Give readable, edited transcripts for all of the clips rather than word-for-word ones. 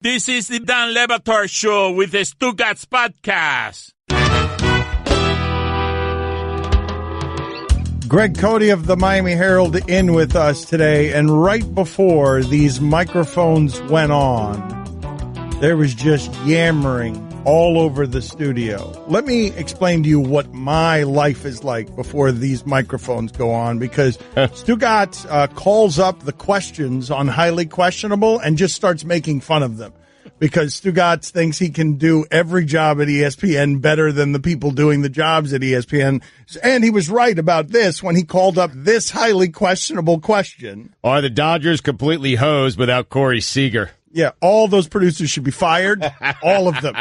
This is the Dan Batard Show with the Stugotz podcast. Greg Cote of the Miami Herald in with us today, and right before these microphones went on, there was just yammering all over the studio. Let me explain to you what my life is like before these microphones go on, because Stugotz calls up the questions on Highly Questionable and just starts making fun of them. Because Stugotz thinks he can do every job at ESPN better than the people doing the jobs at ESPN. And he was right about this when he called up this highly questionable question. Are the Dodgers completely hosed without Corey Seager? Yeah, all those producers should be fired, all of them,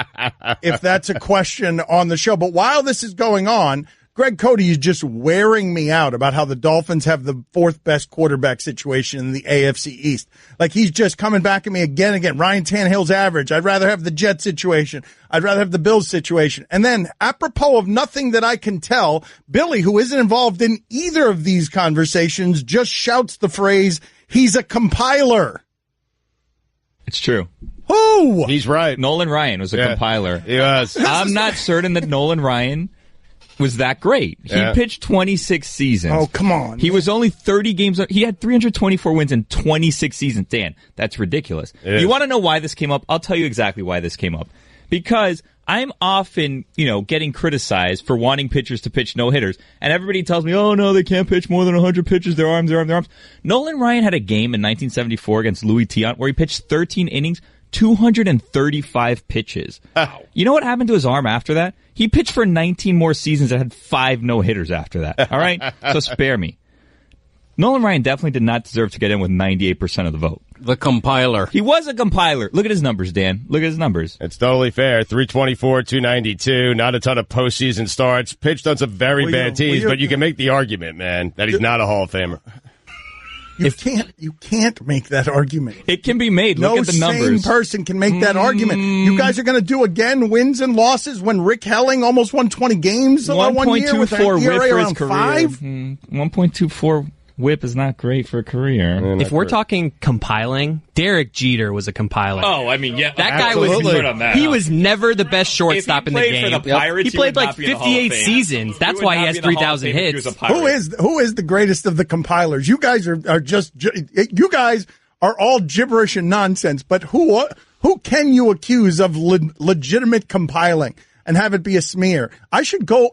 if that's a question on the show. But while this is going on, Greg Cote is just wearing me out about how the Dolphins have the fourth best quarterback situation in the AFC East. Like, he's just coming back at me again and again. Ryan Tannehill's average. I'd rather have the Jets situation. I'd rather have the Bills situation. And then, apropos of nothing that I can tell, Billy, who isn't involved in either of these conversations, just shouts the phrase, he's a compiler. It's true. Who? He's right. Nolan Ryan was a compiler. He was. I'm not certain that Nolan Ryan was that great. He pitched 26 seasons. Oh, come on. He was only 30 games. He had 324 wins in 26 seasons. Dan, that's ridiculous. You want to know why this came up? I'll tell you exactly why this came up. Because I'm often, getting criticized for wanting pitchers to pitch no-hitters. And everybody tells me, oh, no, they can't pitch more than 100 pitches. Their arms. Nolan Ryan had a game in 1974 against Louis Tiant where he pitched 13 innings, 235 pitches. Wow. You know what happened to his arm after that? He pitched for 19 more seasons and had 5 no-hitters after that. All right? So spare me. Nolan Ryan definitely did not deserve to get in with 98% of the vote. The compiler. He was a compiler. Look at his numbers, Dan. Look at his numbers. It's totally fair. 324, 292, not a ton of postseason starts. Pitched on some very bad teams, but you can make the argument, man, that he's not a Hall of Famer. You can't make that argument. It can be made. Look at the numbers. No sane person can make that argument. You guys are going to do again wins and losses when Rick Helling almost won 20 games 1 year with an ERA around 5? 1.24 whip is not great for a career. If we're talking compiling, Derek Jeter was a compiler. Oh, I mean, yeah. That guy was he was never the best shortstop in the game. For the Pirates, he played like 58 seasons. That's why he has 3,000 hits. Who is the greatest of the compilers? You guys are just you guys are all gibberish and nonsense, but who can you accuse of legitimate compiling and have it be a smear? I should go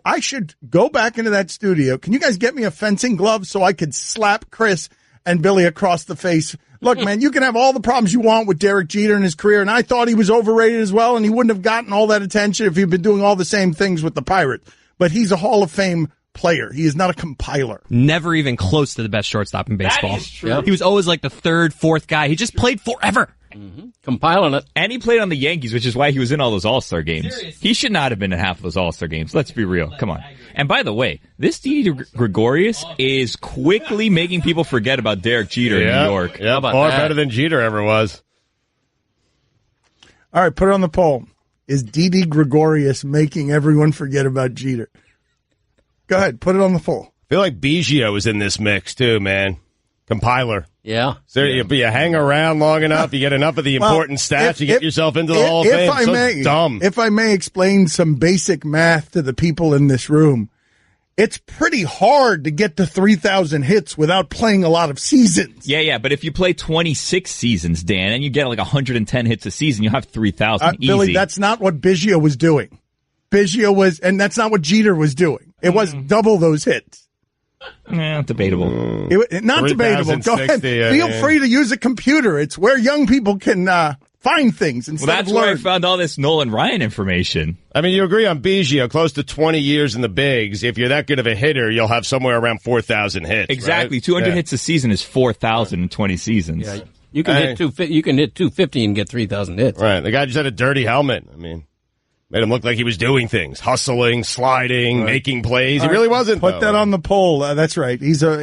back into that studio. Can you guys get me a fencing glove so I could slap Chris and Billy across the face? Look, man, you can have all the problems you want with Derek Jeter in his career, and I thought he was overrated as well, and he wouldn't have gotten all that attention if he'd been doing all the same things with the Pirates. But he's a Hall of Fame player. He is not a compiler. Never even close to the best shortstop in baseball. That is true. He was always like the third, fourth guy. He just played forever. Mm-hmm. Compiling it. And he played on the Yankees, which is why he was in all those All-Star games. Seriously? He should not have been in half of those All-Star games. Let's be real. Come on. And by the way, this Didi Gregorius is quickly making people forget about Derek Jeter in New York. Yeah, far better than Jeter ever was. All right, put it on the poll. Is Didi Gregorius making everyone forget about Jeter? Go ahead, put it on the poll. I feel like Biggio was in this mix too, man. Compiler. Yeah. So you hang around long enough, you get enough of the important stats, you get yourself into the Hall of Fame. Dumb. If I may explain some basic math to the people in this room, it's pretty hard to get to 3,000 hits without playing a lot of seasons. Yeah, but if you play 26 seasons, Dan, and you get like 110 hits a season, you'll have 3,000 easy. Billy, that's not what Biggio was doing. And that's not what Jeter was doing. It was double those hits. Debatable. Not debatable. Go ahead. Feel free to use a computer. It's where young people can find things instead that's of learn. where I found all this Nolan Ryan information. I mean, you agree on Biggio, close to 20 years in the bigs. If you're that good of a hitter, you'll have somewhere around 4,000 hits. Exactly. Right? 200 hits a season is 4,000 in 20 seasons. Yeah, you can hit 250 and get 3,000 hits. Right. The guy just had a dirty helmet. I mean, made him look like he was doing things, hustling, sliding, making plays. He really wasn't. Put that on the poll. That's right. He's not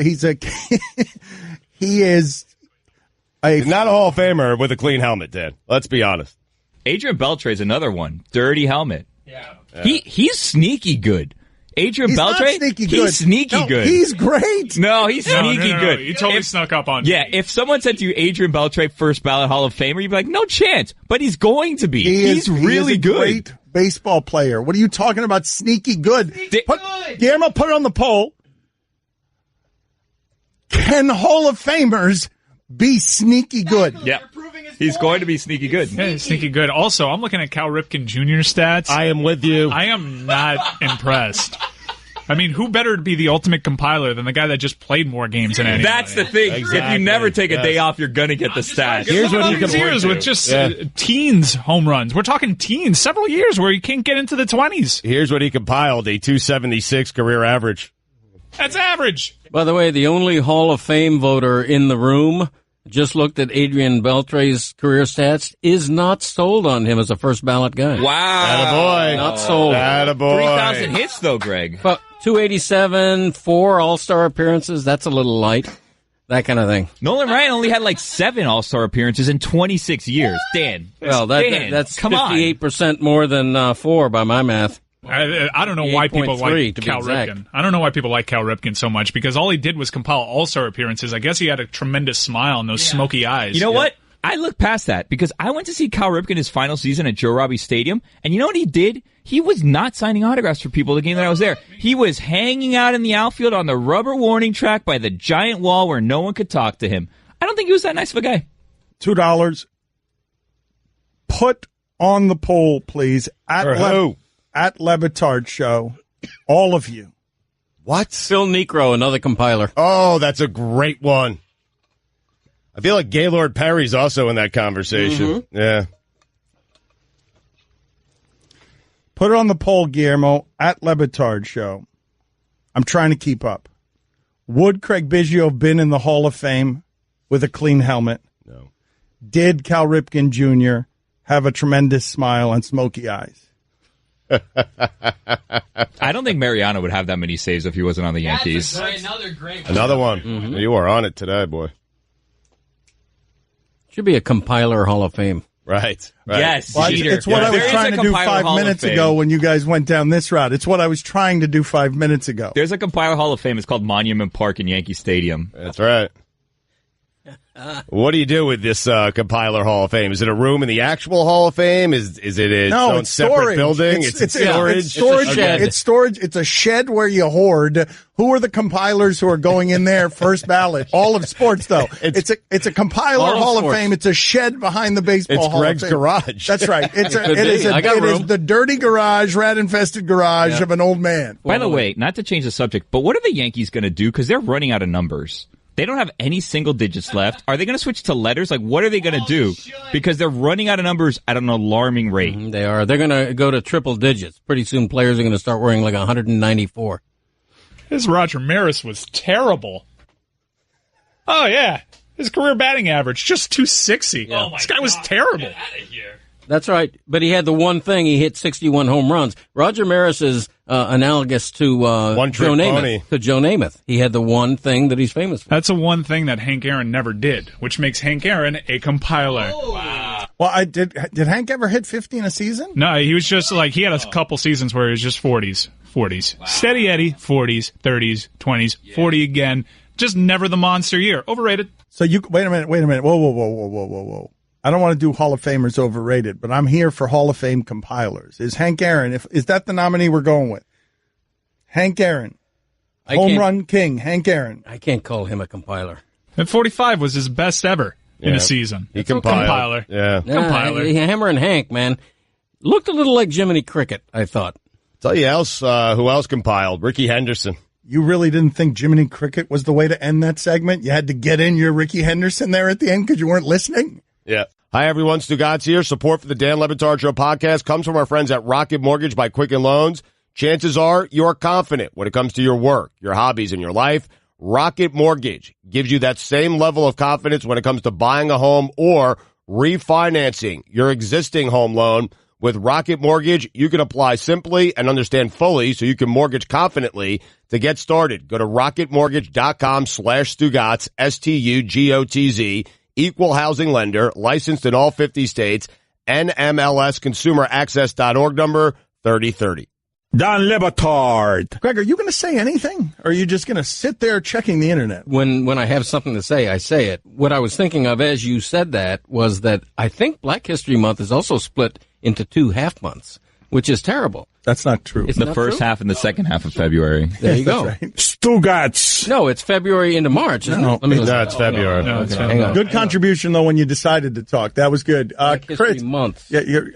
a Hall of Famer with a clean helmet, Dad. Let's be honest. Adrian Beltre is another one. Dirty helmet. Yeah. He's sneaky good. Adrian He's Beltre, not sneaky good. He's sneaky good. He's great. No, he's sneaky good. He totally snuck up on Yeah, if someone said to you, Adrian Beltre, first ballot Hall of Famer, you'd be like, no chance. But he's going to be. He's really good. Great baseball player. What are you talking about? Sneaky good. Guillermo, put it on the poll. Can Hall of Famers be sneaky good? Yeah. He's going to be sneaky good. Yeah, sneaky good. Also, I'm looking at Cal Ripken Jr. stats. I am with you. I am not impressed. I mean, who better to be the ultimate compiler than the guy that just played more games than anybody? That's the thing. Exactly. If you never take a day off, you're going to get the stats. Here's what you can years point with to. just teens home runs. We're talking teens, several years where you can't get into the 20s. Here's what he compiled, a 276 career average. That's average. By the way, the only Hall of Fame voter in the room just looked at Adrian Beltre's career stats, is not sold on him as a first ballot guy. Wow. Attaboy. Not sold. Attaboy. 3,000 hits, though, Greg. But 287, 4 All-Star appearances, that's a little light. That kind of thing. Nolan Ryan only had like 7 All-Star appearances in 26 years. Dan. Well, Dan, that's come on. 58% more than 4 by my math. I don't know why people 8.3 like to be Cal exact. Ripken. I don't know why people like Cal Ripken so much because all he did was compile all-star appearances. I guess he had a tremendous smile and those smoky eyes. You know what? I look past that because I went to see Cal Ripken his final season at Joe Robbie Stadium, and you know what he did? He was not signing autographs for people the game that I was there. He was hanging out in the outfield on the rubber warning track by the giant wall where no one could talk to him. I don't think he was that nice of a guy. $2. Put on the poll, please. At Batard Show, all of you. What? Phil Necro, another compiler. Oh, that's a great one. I feel like Gaylord Perry's also in that conversation. Mm-hmm. Yeah. Put it on the poll, Guillermo, at Batard Show. I'm trying to keep up. Would Craig Biggio have been in the Hall of Fame with a clean helmet? No. Did Cal Ripken Jr. have a tremendous smile and smoky eyes? I don't think Mariano would have that many saves if he wasn't on the Yankees. Another one. Mm-hmm. You are on it today, boy. Should be a compiler Hall of Fame. Right. Yes. Well, it's what I was There trying is to a do compiler 5 Hall of minutes Fame. ago when you guys went down this route. It's what I was trying to do 5 minutes ago. There's a compiler Hall of Fame. It's called Monument Park in Yankee Stadium. That's right. What do you do with this compiler Hall of Fame? Is it a room in the actual Hall of Fame? Is it its own it's separate storage. building? It's storage. It's storage. shed. It's storage. It's a shed where you hoard. Who are the compilers who are going in there first ballot? All of sports, though. It's a compiler All of Hall of sports. Fame. It's a shed behind the baseball It's Hall Greg's of Fame. garage. That's right. It Could is be. I got room. the dirty garage, rat-infested garage of an old man. By the way, not to change the subject, but what are the Yankees going to do? Because they're running out of numbers. They don't have any single digits left. Are they going to switch to letters? Like, what are they going to do? Because they're running out of numbers at an alarming rate. They are. They're going to go to triple digits. Pretty soon players are going to start wearing like 194. His Roger Maris was terrible. Oh, yeah. His career batting average, just 260. Yeah. This guy was terrible. That's right. But he had the one thing. He hit 61 home runs. Roger Maris is analogous to One-trick Joe Namath. pony. To Joe Namath. He had the one thing that he's famous for. That's the one thing that Hank Aaron never did, which makes Hank Aaron a compiler. Well, did Hank ever hit 50 in a season? No, he was just like, he had a couple seasons where he was just 40s. Steady Eddie, 40s, 30s, 20s, 40 again. Just never the monster year. Overrated. So wait a minute. Whoa. I don't want to do Hall of Famers overrated, but I'm here for Hall of Fame compilers. Is Hank Aaron, is that the nominee we're going with? Hank Aaron. Home run king, Hank Aaron. I can't call him a compiler. And 45 was his best ever in a season. He compiled. Compiler. Yeah. Compiler. Hammer and Hank, man. Looked a little like Jiminy Cricket, I thought. Tell you who else compiled? Ricky Henderson. You really didn't think Jiminy Cricket was the way to end that segment? You had to get in your Ricky Henderson there at the end because you weren't listening? Yeah. Hi, everyone. Stugotz here. Support for the Dan Le Batard Show podcast comes from our friends at Rocket Mortgage by Quicken Loans. Chances are you're confident when it comes to your work, your hobbies, and your life. Rocket Mortgage gives you that same level of confidence when it comes to buying a home or refinancing your existing home loan. With Rocket Mortgage, you can apply simply and understand fully so you can mortgage confidently. To get started, go to rocketmortgage.com/Stugotz, STUGOTZ, equal housing lender, licensed in all 50 states, NMLS Consumer Access.org number 3030. Dan Le Batard. Greg, are you going to say anything? Or are you just going to sit there checking the internet? When I have something to say, I say it. What I was thinking of as you said that was that I think Black History Month is also split into 2 half months, which is terrible. That's not true. It's The not first true? half and the second half of February. There you go. Right. Stugotz. No, it's February into March, isn't it? Let me No, it's February. No, it's Hang on. Good contribution, though, when you decided to talk. That was good. Black History Chris, Month. yeah, you're,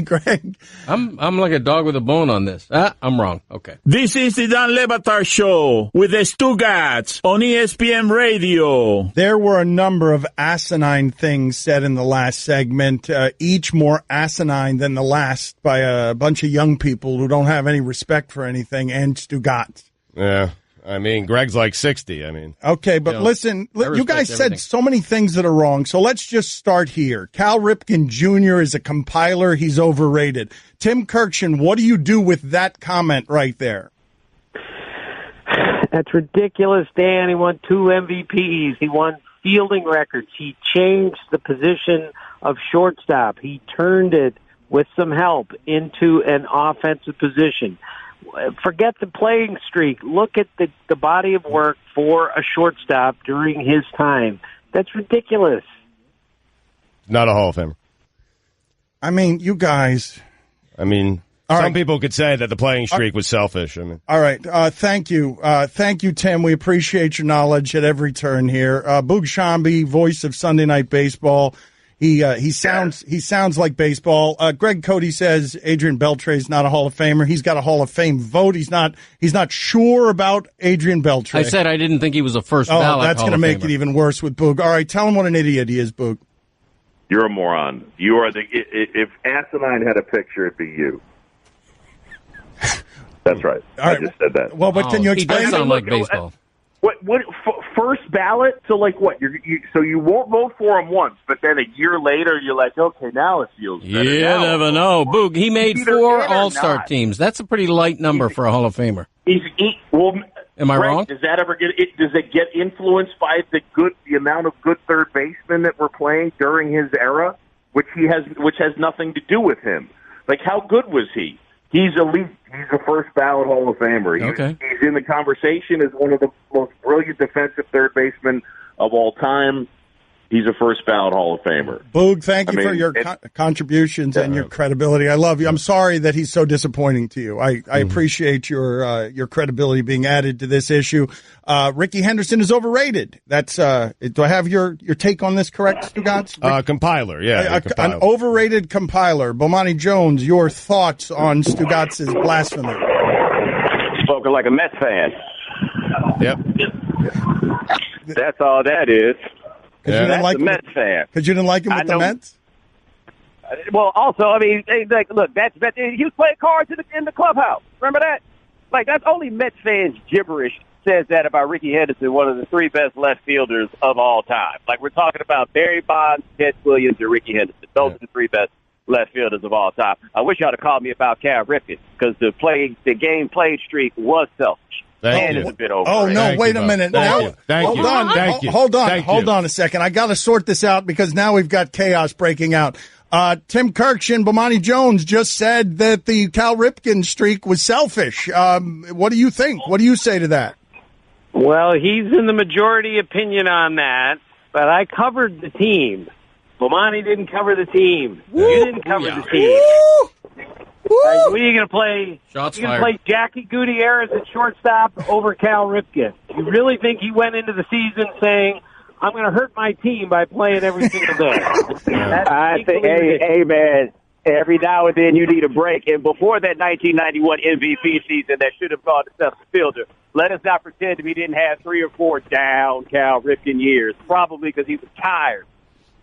Greg, I'm like a dog with a bone on this. I'm wrong. Okay. This is the Dan Le Batard Show with the Stugotz on ESPN Radio. there were a number of asinine things said in the last segment, each more asinine than the last by a bunch of young people who don't have any respect for anything, and Stugotz. Yeah. I mean, Greg's like 60. I mean, Okay, but You know, listen, I you respect guys said everything. so many things that are wrong, so let's just start here. Cal Ripken Jr. is a compiler. He's overrated. Tim Kirkshin, what do you do with that comment right there? That's ridiculous, Dan. He won 2 MVPs. He won fielding records. He changed the position of shortstop. He turned it, with some help, into an offensive position. Forget the playing streak. Look at the body of work for a shortstop during his time. That's ridiculous. not a Hall of Famer. I mean, you guys. I mean, All some right. people could say that the playing streak was selfish. I mean, All right. Thank you. Thank you, Tim. We appreciate your knowledge at every turn here. Boog Shambi, voice of Sunday Night Baseball. He sounds like baseball. Greg Cote says Adrian Beltre's not a Hall of Famer. He's got a Hall of Fame vote. He's not sure about Adrian Beltre. I said I didn't think he was a first Oh, ballot. that's Hall going to of make Famer. it even worse with Boog. All right, tell him what an idiot he is, Boog. You're a moron. You are if Asinine had a picture, it'd be you. That's right. All I right. just said that. Well, but can you He explain? does sound like Look, baseball. What first ballot? So like what? So you won't vote for him once, but then a year later you're like, okay, now it feels better. You Now never I'll know. vote for him. Boog, he made Either 4 in or All-Star not. teams. That's a pretty light number for a Hall of Famer. Well, Am I Greg, wrong? Does that ever does it get influenced by the amount of good third basemen that were playing during his era, which has nothing to do with him? Like, how good was he? He's elite. He's a first ballot Hall of Famer. He's in the conversation as one of the most brilliant defensive third basemen of all time. He's a first ballot Hall of Famer. Boog, thank you I for mean, your contributions and your credibility. I love you. I'm sorry that he's so disappointing to you. I appreciate your credibility being added to this issue. Ricky Henderson is overrated. That's do I have your take on this correct, Stugotz? compiler, yeah. An overrated compiler. Bomani Jones, your thoughts on Stugotz's blasphemy? Spoken like a Mets fan. Yep. That's all that is. Because you didn't That's like a Mets fan. Because you didn't like him I with the know- Mets? Well, also, I mean, like, look, he was playing cards in the clubhouse. Remember that? Like, that's only Mets fans gibberish says that about Ricky Henderson, one of the 3 best left fielders of all time. Like, we're talking about Barry Bonds, Ted Williams, and Ricky Henderson. Those are the 3 best left fielders of all time. I wish y'all had called me about Cal Ripken, because the game played streak was selfish. Thank you. It's a bit over. Oh, no, Thank wait you, a Bob. minute. Thank Now, you. Thank hold you. on. Thank you. Hold on. Thank Hold you. on a second. I got to sort this out because now we've got chaos breaking out. Tim Kirkshin, Bomani Jones just said that the Cal Ripken streak was selfish. What do you think? What do you say to that? Well, he's in the majority opinion on that, but I covered the team. Bomani didn't cover the team. You didn't cover the team. What are you going to play? Shots You're going to play Jackie Gutierrez at shortstop over Cal Ripken. You really think he went into the season saying, I'm going to hurt my team by playing every single day? I think, hey, man, every now and then you need a break. And before that 1991 MVP season that should have gone to Cecil Fielder, let us not pretend we didn't have 3 or 4 down Cal Ripken years, probably because he was tired.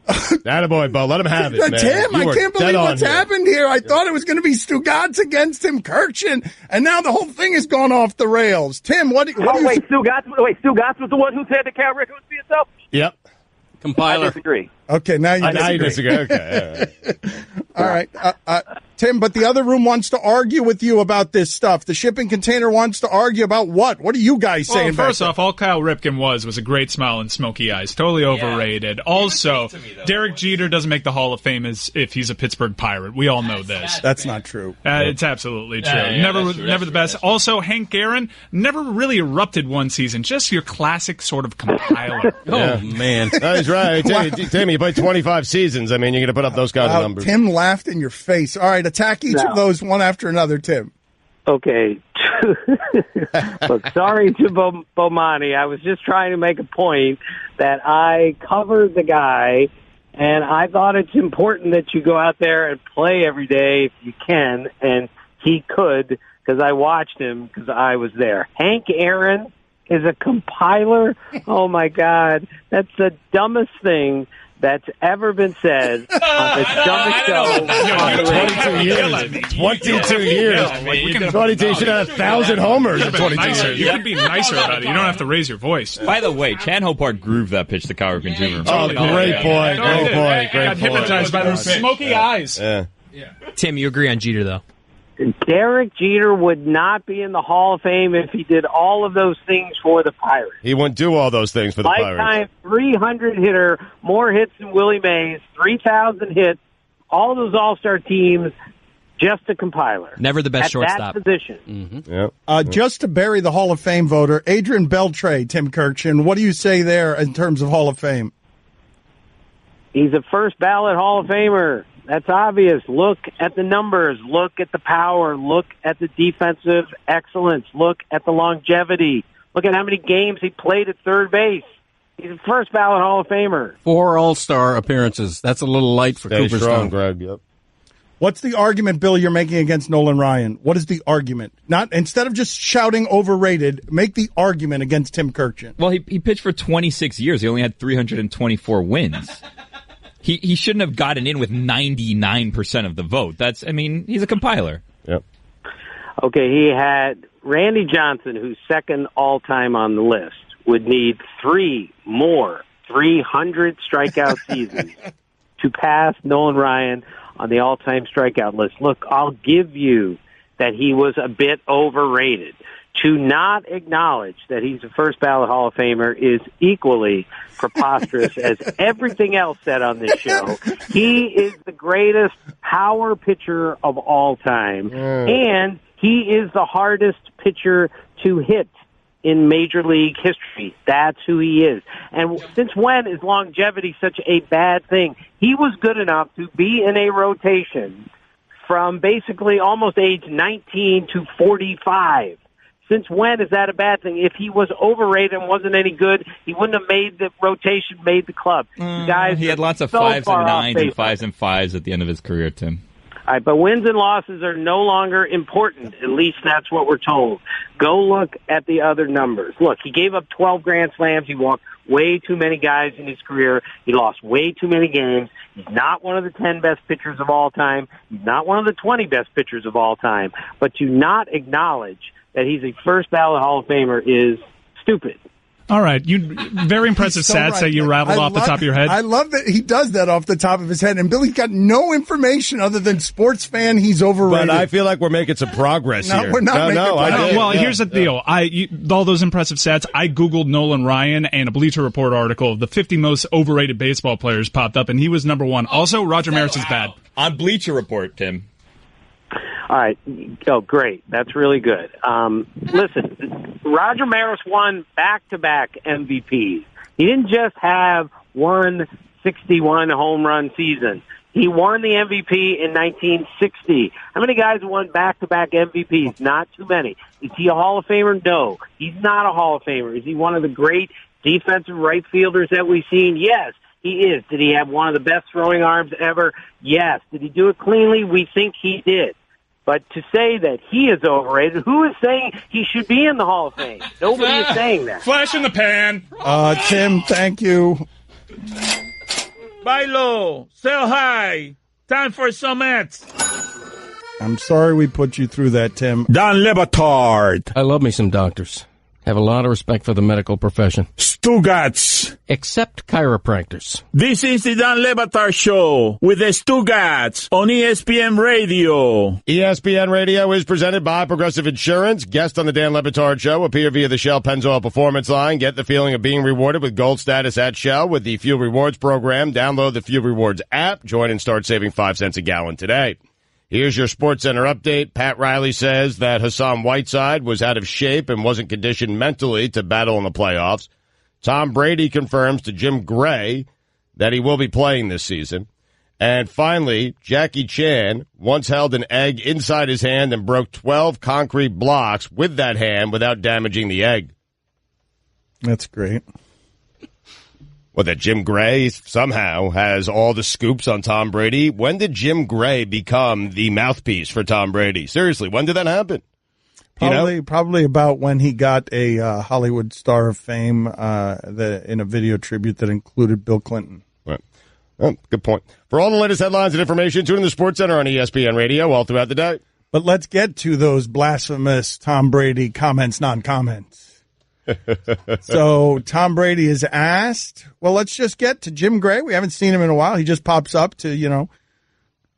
Attaboy, Bo. Let him have it, man. Tim, You I were can't dead believe on what's here. happened here. I thought it was going to be Stugotz against Tim Kirkshin, and now the whole thing has gone off the rails. Tim, what do you Stugotz was the one who said that Cal Ripken was being selfish? Yep. I disagree. Okay, now you Now you disagree. disagree. Okay. All right. Tim, but the other room wants to argue with you about this stuff. The shipping container wants to argue about what? What are you guys saying? Well, first off, all Kyle Ripken was a great smile and smoky eyes. Totally overrated. Also, Derek Jeter doesn't make the Hall of Fame as if he's a Pittsburgh Pirate. We all know this. That's not true. It's absolutely true. Never the best. Also, Hank Aaron never really erupted one season. Just your classic sort of compiler. Oh, man. That's right. Tim, you played 25 seasons. I mean, you're going to put up those kind of numbers. Tim laughed in your face. All right, attack each of those one after another, Tim. Okay. Look, sorry to Bomani. I was just trying to make a point that I covered the guy, and I thought it's important that you go out there and play every day if you can, and he could because I watched him because I was there. Hank Aaron is a compiler. Oh, my God. That's the dumbest thing that's ever been said on the dumbest show. 22 years. 22 years. 22. You should have 1,000 homers in 22 years. You can be nicer about it. You don't have to raise your voice. By the way, Chan Hopart grooved that pitch to Kyle Ripken Jr. Oh, great point. Great point. I got hypnotized by those smoky eyes. Yeah. Tim, you agree on Jeter, though? Derek Jeter would not be in the Hall of Fame if he did all of those things for the Pirates. He wouldn't do all those things for the Pirates. Lifetime 300 hitter, more hits than Willie Mays, 3,000 hits, all of those all-star teams, just a compiler. Never the best at shortstop. That position. Mm-hmm. Yep. Just to bury the Hall of Fame voter, Adrian Beltre, Tim Kirchin, what do you say there in terms of Hall of Fame? He's a first ballot Hall of Famer. That's obvious. Look at the numbers. Look at the power. Look at the defensive excellence. Look at the longevity. Look at how many games he played at third base. He's a first ballot Hall of Famer. 4 All-Star appearances. That's a little light for Stay strong, Cooperstown. Greg. Yep. What's the argument, Bill, you're making against Nolan Ryan? What is the argument? Not instead of just shouting overrated, make the argument against Tim Kirchin. Well, he pitched for 26 years. He only had 324 wins. He shouldn't have gotten in with 99% of the vote. He's a compiler. Yep. Okay, he had Randy Johnson, who's second all-time on the list, would need 3 more 300 strikeout seasons to pass Nolan Ryan on the all-time strikeout list. Look, I'll give you that he was a bit overrated. To not acknowledge that he's a first ballot Hall of Famer is equally preposterous as everything else said on this show. He is the greatest power pitcher of all time, and he is the hardest pitcher to hit in Major League history. That's who he is. And since when is longevity such a bad thing? He was good enough to be in a rotation from basically almost age 19 to 45. Since when is that a bad thing? If he was overrated and wasn't any good, he wouldn't have made the rotation, made the club. Guys, he had lots of 5s and 9s and 5s and 5s at the end of his career, Tim. All right, but wins and losses are no longer important. At least that's what we're told. Go look at the other numbers. Look, he gave up 12 Grand Slams. He walked way too many guys in his career. He lost way too many games. He's not one of the 10 best pitchers of all time. He's not one of the 20 best pitchers of all time. But to not acknowledge that he's a first ballot Hall of Famer is stupid. All right. Very impressive stats that you rattled off the top of your head. I love that he does that off the top of his head. And Billy's got no information other than sports fan. He's overrated. But I feel like we're making some progress here. We're not making progress. Well, here's the deal. All those impressive stats, I Googled Nolan Ryan, and a Bleacher Report article of the 50 most overrated baseball players popped up, and he was number 1. Also, Roger Maris is bad. On Bleacher Report, Tim. All right. Oh, great. That's really good. Listen, Roger Maris won back-to-back MVPs. He didn't just have one 61 home run season. He won the MVP in 1960. How many guys won back-to-back MVPs? Not too many. Is he a Hall of Famer? No. He's not a Hall of Famer. Is he one of the great defensive right fielders that we've seen? Yes, he is. Did he have one of the best throwing arms ever? Yes. Did he do it cleanly? We think he did. But to say that he is overrated, who is saying he should be in the Hall of Fame? Nobody is saying that. Flash in the pan. Tim, thank you. Buy low, sell high. Time for some ads. I'm sorry we put you through that, Tim. Don Le Batard. I love me some doctors. Have a lot of respect for the medical profession. Stugotz. Except chiropractors. This is the Dan Le Batard Show with the Stugotz on ESPN Radio. ESPN Radio is presented by Progressive Insurance. Guest on the Dan Le Batard Show appear via the Shell Pennzoil Performance Line. Get the feeling of being rewarded with gold status at Shell with the Fuel Rewards program. Download the Fuel Rewards app. Join and start saving 5 cents a gallon today. Here's your SportsCenter update. Pat Riley says that Hassan Whiteside was out of shape and wasn't conditioned mentally to battle in the playoffs. Tom Brady confirms to Jim Gray that he will be playing this season. And finally, Jackie Chan once held an egg inside his hand and broke 12 concrete blocks with that hand without damaging the egg. That's great. Well, that Jim Gray somehow has all the scoops on Tom Brady. When did Jim Gray become the mouthpiece for Tom Brady? Seriously, when did that happen? Probably about when he got a Hollywood Star of Fame in a video tribute that included Bill Clinton. Right. Oh, good point. For all the latest headlines and information, tune in to the SportsCenter on ESPN Radio all throughout the day. But let's get to those blasphemous Tom Brady comments, non-comments. So Tom Brady is asked, well, let's just get to Jim Gray. We haven't seen him in a while. He just pops up to,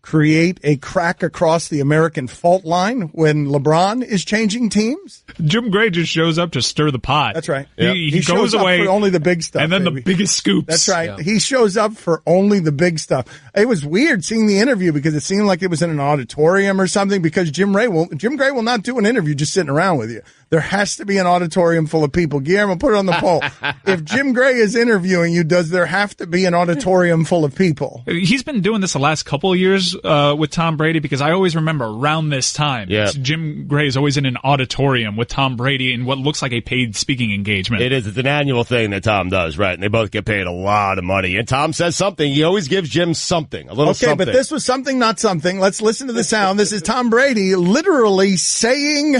create a crack across the American fault line when LeBron is changing teams. Jim Gray just shows up to stir the pot. That's right. Yep. He goes away for only the big stuff, and then baby. the biggest scoops. That's right. Yeah. He shows up for only the big stuff. It was weird seeing the interview because it seemed like it was in an auditorium or something. Because Jim Gray will not do an interview just sitting around with you. There has to be an auditorium full of people. Guillermo, put it on the poll. If Jim Gray is interviewing you, does there have to be an auditorium full of people? He's been doing this the last couple of years with Tom Brady because I always remember around this time, Jim Gray is always in an auditorium with Tom Brady in what looks like a paid speaking engagement. It is. It's an annual thing that Tom does, right? And they both get paid a lot of money. And Tom says something. He always gives Jim something, a little something. Okay, but this was something, not something. Let's listen to the sound. This is Tom Brady literally saying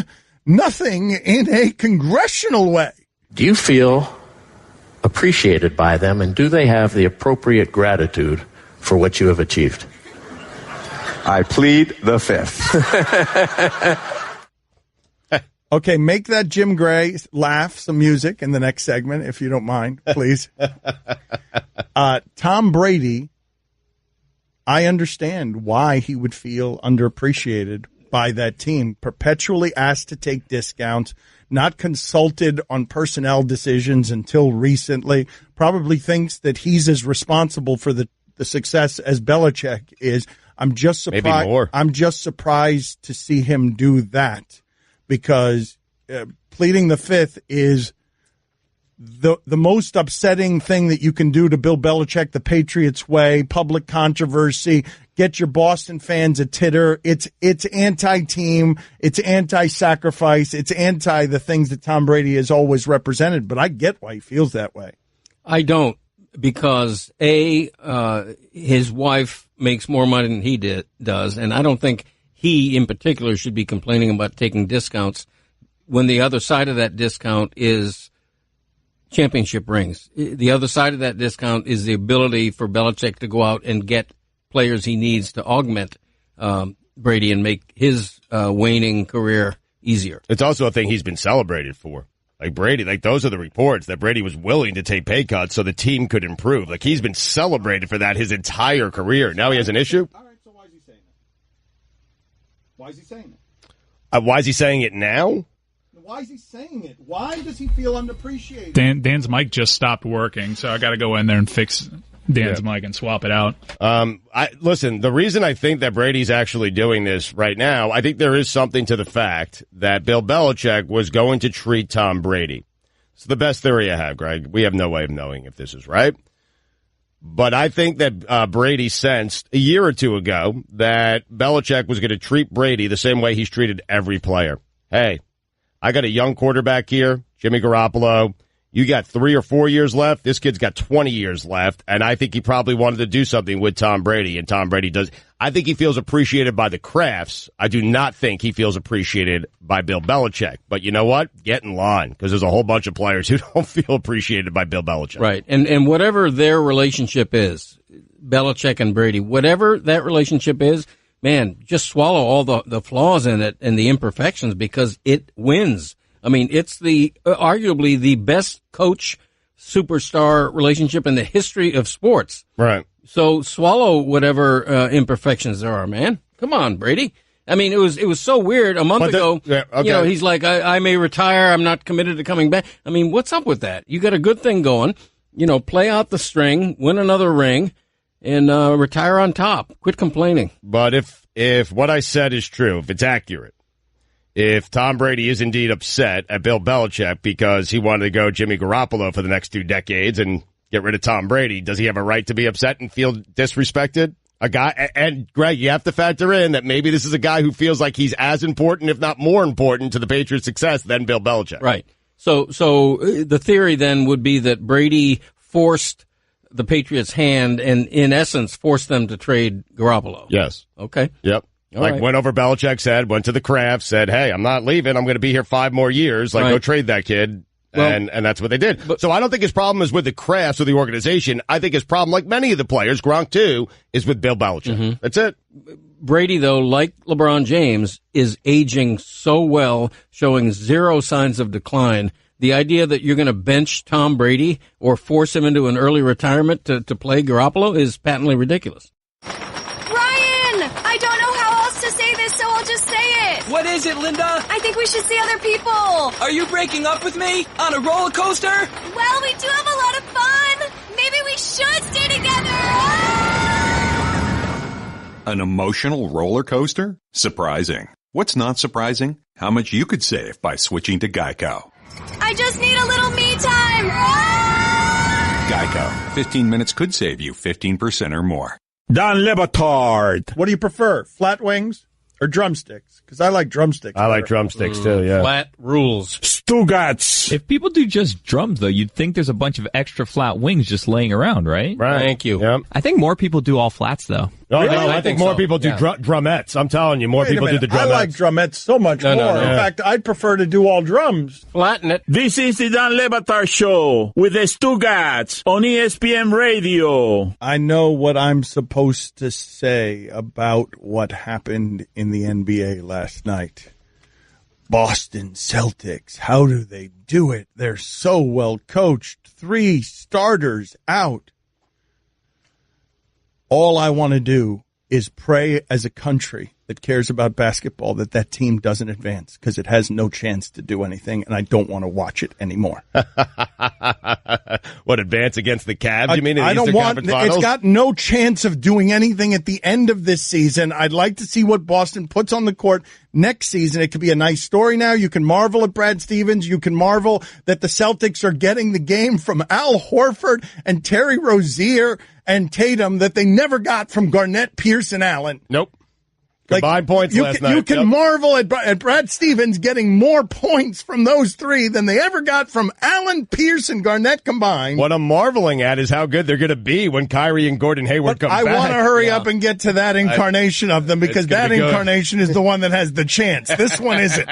nothing in a congressional way. Do you feel appreciated by them, and do they have the appropriate gratitude for what you have achieved? I plead the fifth. Okay, make that Jim Gray laugh, some music in the next segment, if you don't mind, please. Tom Brady, I understand why he would feel underappreciated by that team, perpetually asked to take discounts, not consulted on personnel decisions until recently, probably thinks that he's as responsible for the success as Belichick is. I'm just surprised. Maybe more. I'm just surprised to see him do that because pleading the fifth is the most upsetting thing that you can do to Bill Belichick the Patriots way, public controversy, get your Boston fans a titter. It's anti-team, it's anti-sacrifice, it's anti the things that Tom Brady has always represented, but I get why he feels that way. I don't, because his wife makes more money than he does, and I don't think he in particular should be complaining about taking discounts when the other side of that discount is championship rings. The other side of that discount is the ability for Belichick to go out and get players he needs to augment Brady and make his waning career easier. It's also a thing he's been celebrated for. Like Brady, those are the reports that Brady was willing to take pay cuts so the team could improve. Like he's been celebrated for that his entire career. Now he has an issue? All right, so why is he saying that? Why is he saying it? Why is he saying it now? Why is he saying it? Why does he feel unappreciated? Dan's mic just stopped working, so I got to go in there and fix Dan's mic and swap it out. Listen, the reason I think that Brady's actually doing this right now, I think there is something to the fact that Bill Belichick was going to treat Tom Brady. It's the best theory I have, Greg. We have no way of knowing if this is right. But I think that Brady sensed a year or two ago that Belichick was going to treat Brady the same way he's treated every player. Hey, I got a young quarterback here, Jimmy Garoppolo. You got 3 or 4 years left. This kid's got 20 years left. And I think he probably wanted to do something with Tom Brady, and Tom Brady does. I think he feels appreciated by the Crafts. I do not think he feels appreciated by Bill Belichick. But you know what? Get in line, because there's a whole bunch of players who don't feel appreciated by Bill Belichick. Right. And whatever their relationship is, Belichick and Brady, whatever that relationship is, man, just swallow all the flaws in it and the imperfections, because it wins. I mean, it's arguably the best coach superstar relationship in the history of sports. Right. So swallow whatever imperfections there are, man. Come on, Brady. I mean, it was so weird a month ago. Yeah, okay. You know, he's like, I may retire. I'm not committed to coming back. I mean, what's up with that? You got a good thing going. You know, play out the string, win another ring, and retire on top. Quit complaining. But if what I said is true, if it's accurate, if Tom Brady is indeed upset at Bill Belichick because he wanted to go Jimmy Garoppolo for the next 2 decades and get rid of Tom Brady, does he have a right to be upset and feel disrespected? A guy, and Greg, you have to factor in that maybe this is a guy who feels like he's as important, if not more important, to the Patriots' success than Bill Belichick. Right. So the theory then would be that Brady forced the Patriots' hand and, in essence, forced them to trade Garoppolo. Yes. Okay. Yep. Went over Belichick's head, went to the Kraft, said, hey, I'm not leaving. I'm going to be here 5 more years. Go trade that kid. Well, and that's what they did. So I don't think his problem is with the Krafts or the organization. I think his problem, like many of the players, Gronk too, is with Bill Belichick. Mm-hmm. That's it. Brady, though, like LeBron James, is aging so well, showing 0 signs of decline. The idea that you're going to bench Tom Brady or force him into an early retirement to play Garoppolo is patently ridiculous. I don't know how else to say this, so I'll just say it. What is it, Linda? I think we should see other people. Are you breaking up with me? On a roller coaster? Well, we do have a lot of fun. Maybe we should stay together. An emotional roller coaster? Surprising. What's not surprising? How much you could save by switching to Geico. I just need a little me time. Geico. 15 minutes could save you 15% or more. Don Le Batard. What do you prefer, flat wings or drumsticks? Because I like drumsticks. I like drumsticks too, yeah. Flat rules. Stugotz. If people do just drums, though, you'd think there's a bunch of extra flat wings just laying around, right? Right. Thank you. Yep. I think more people do all flats, though. Oh, Really? no, I think more people do drumettes. I'm telling you, more people do the drumettes. I like drumettes so much more. no. In fact, I'd prefer to do all drums. Flatten it. This is the Don Le Batard Show with the Stugotz on ESPN Radio. I know what I'm supposed to say about what happened in the NBA last night. Boston Celtics, how do they do it? They're so well coached. 3 starters out. All I want to do is pray as a country that cares about basketball that team doesn't advance because it has no chance to do anything, and I don't want to watch it anymore. What, advance against the Cavs, you mean, in the Eastern Conference Finals? It's got no chance of doing anything at the end of this season. I'd like to see what Boston puts on the court next season. It could be a nice story now. You can marvel at Brad Stevens. You can marvel that the Celtics are getting the game from Al Horford and Terry Rozier and Tatum that they never got from Garnett, Pierce, and Allen. Nope. Combined points last night. You can marvel at Brad Stevens getting more points from those 3 than they ever got from Allen, Pierce, and Garnett combined. What I'm marveling at is how good they're going to be when Kyrie and Gordon Hayward come back. I want to hurry up and get to that incarnation of them because that incarnation is the one that has the chance. This one isn't.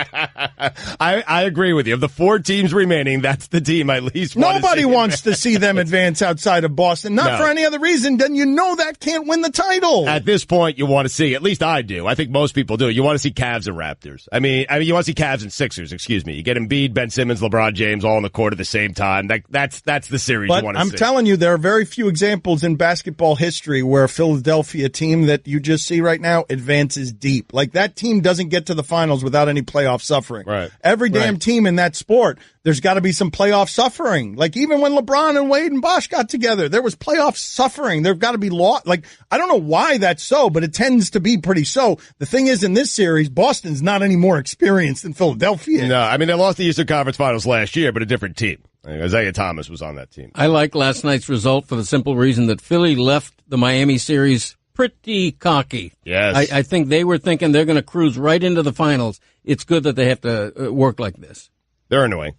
I agree with you. Of the 4 teams remaining, that's the team I least want to see. Nobody wants to see them advance outside of Boston. Not for any other reason than you know that can't win the title. At this point, you want to see, at least I do. I think most people do. You want to see Cavs and Raptors. I mean, you want to see Cavs and Sixers, excuse me. You get Embiid, Ben Simmons, LeBron James all on the court at the same time. That's the series you want to see. I'm telling you, there are very few examples in basketball history where a Philadelphia team that you just see right now advances deep. Like, that team doesn't get to the finals without any playoff suffering. Right. Every damn team in that sport, there's got to be some playoff suffering. Like, even when LeBron and Wade and Bosh got together, there was playoff suffering. There've got to be like, I don't know why that's so, but it tends to be pretty so. The thing is, in this series, Boston's not any more experienced than Philadelphia is. No, I mean, they lost the Eastern Conference Finals last year, but a different team. Isaiah Thomas was on that team. I like last night's result for the simple reason that Philly left the Miami series pretty cocky. Yes. I think they were thinking they're going to cruise right into the finals. It's good that they have to work like this. They're annoying.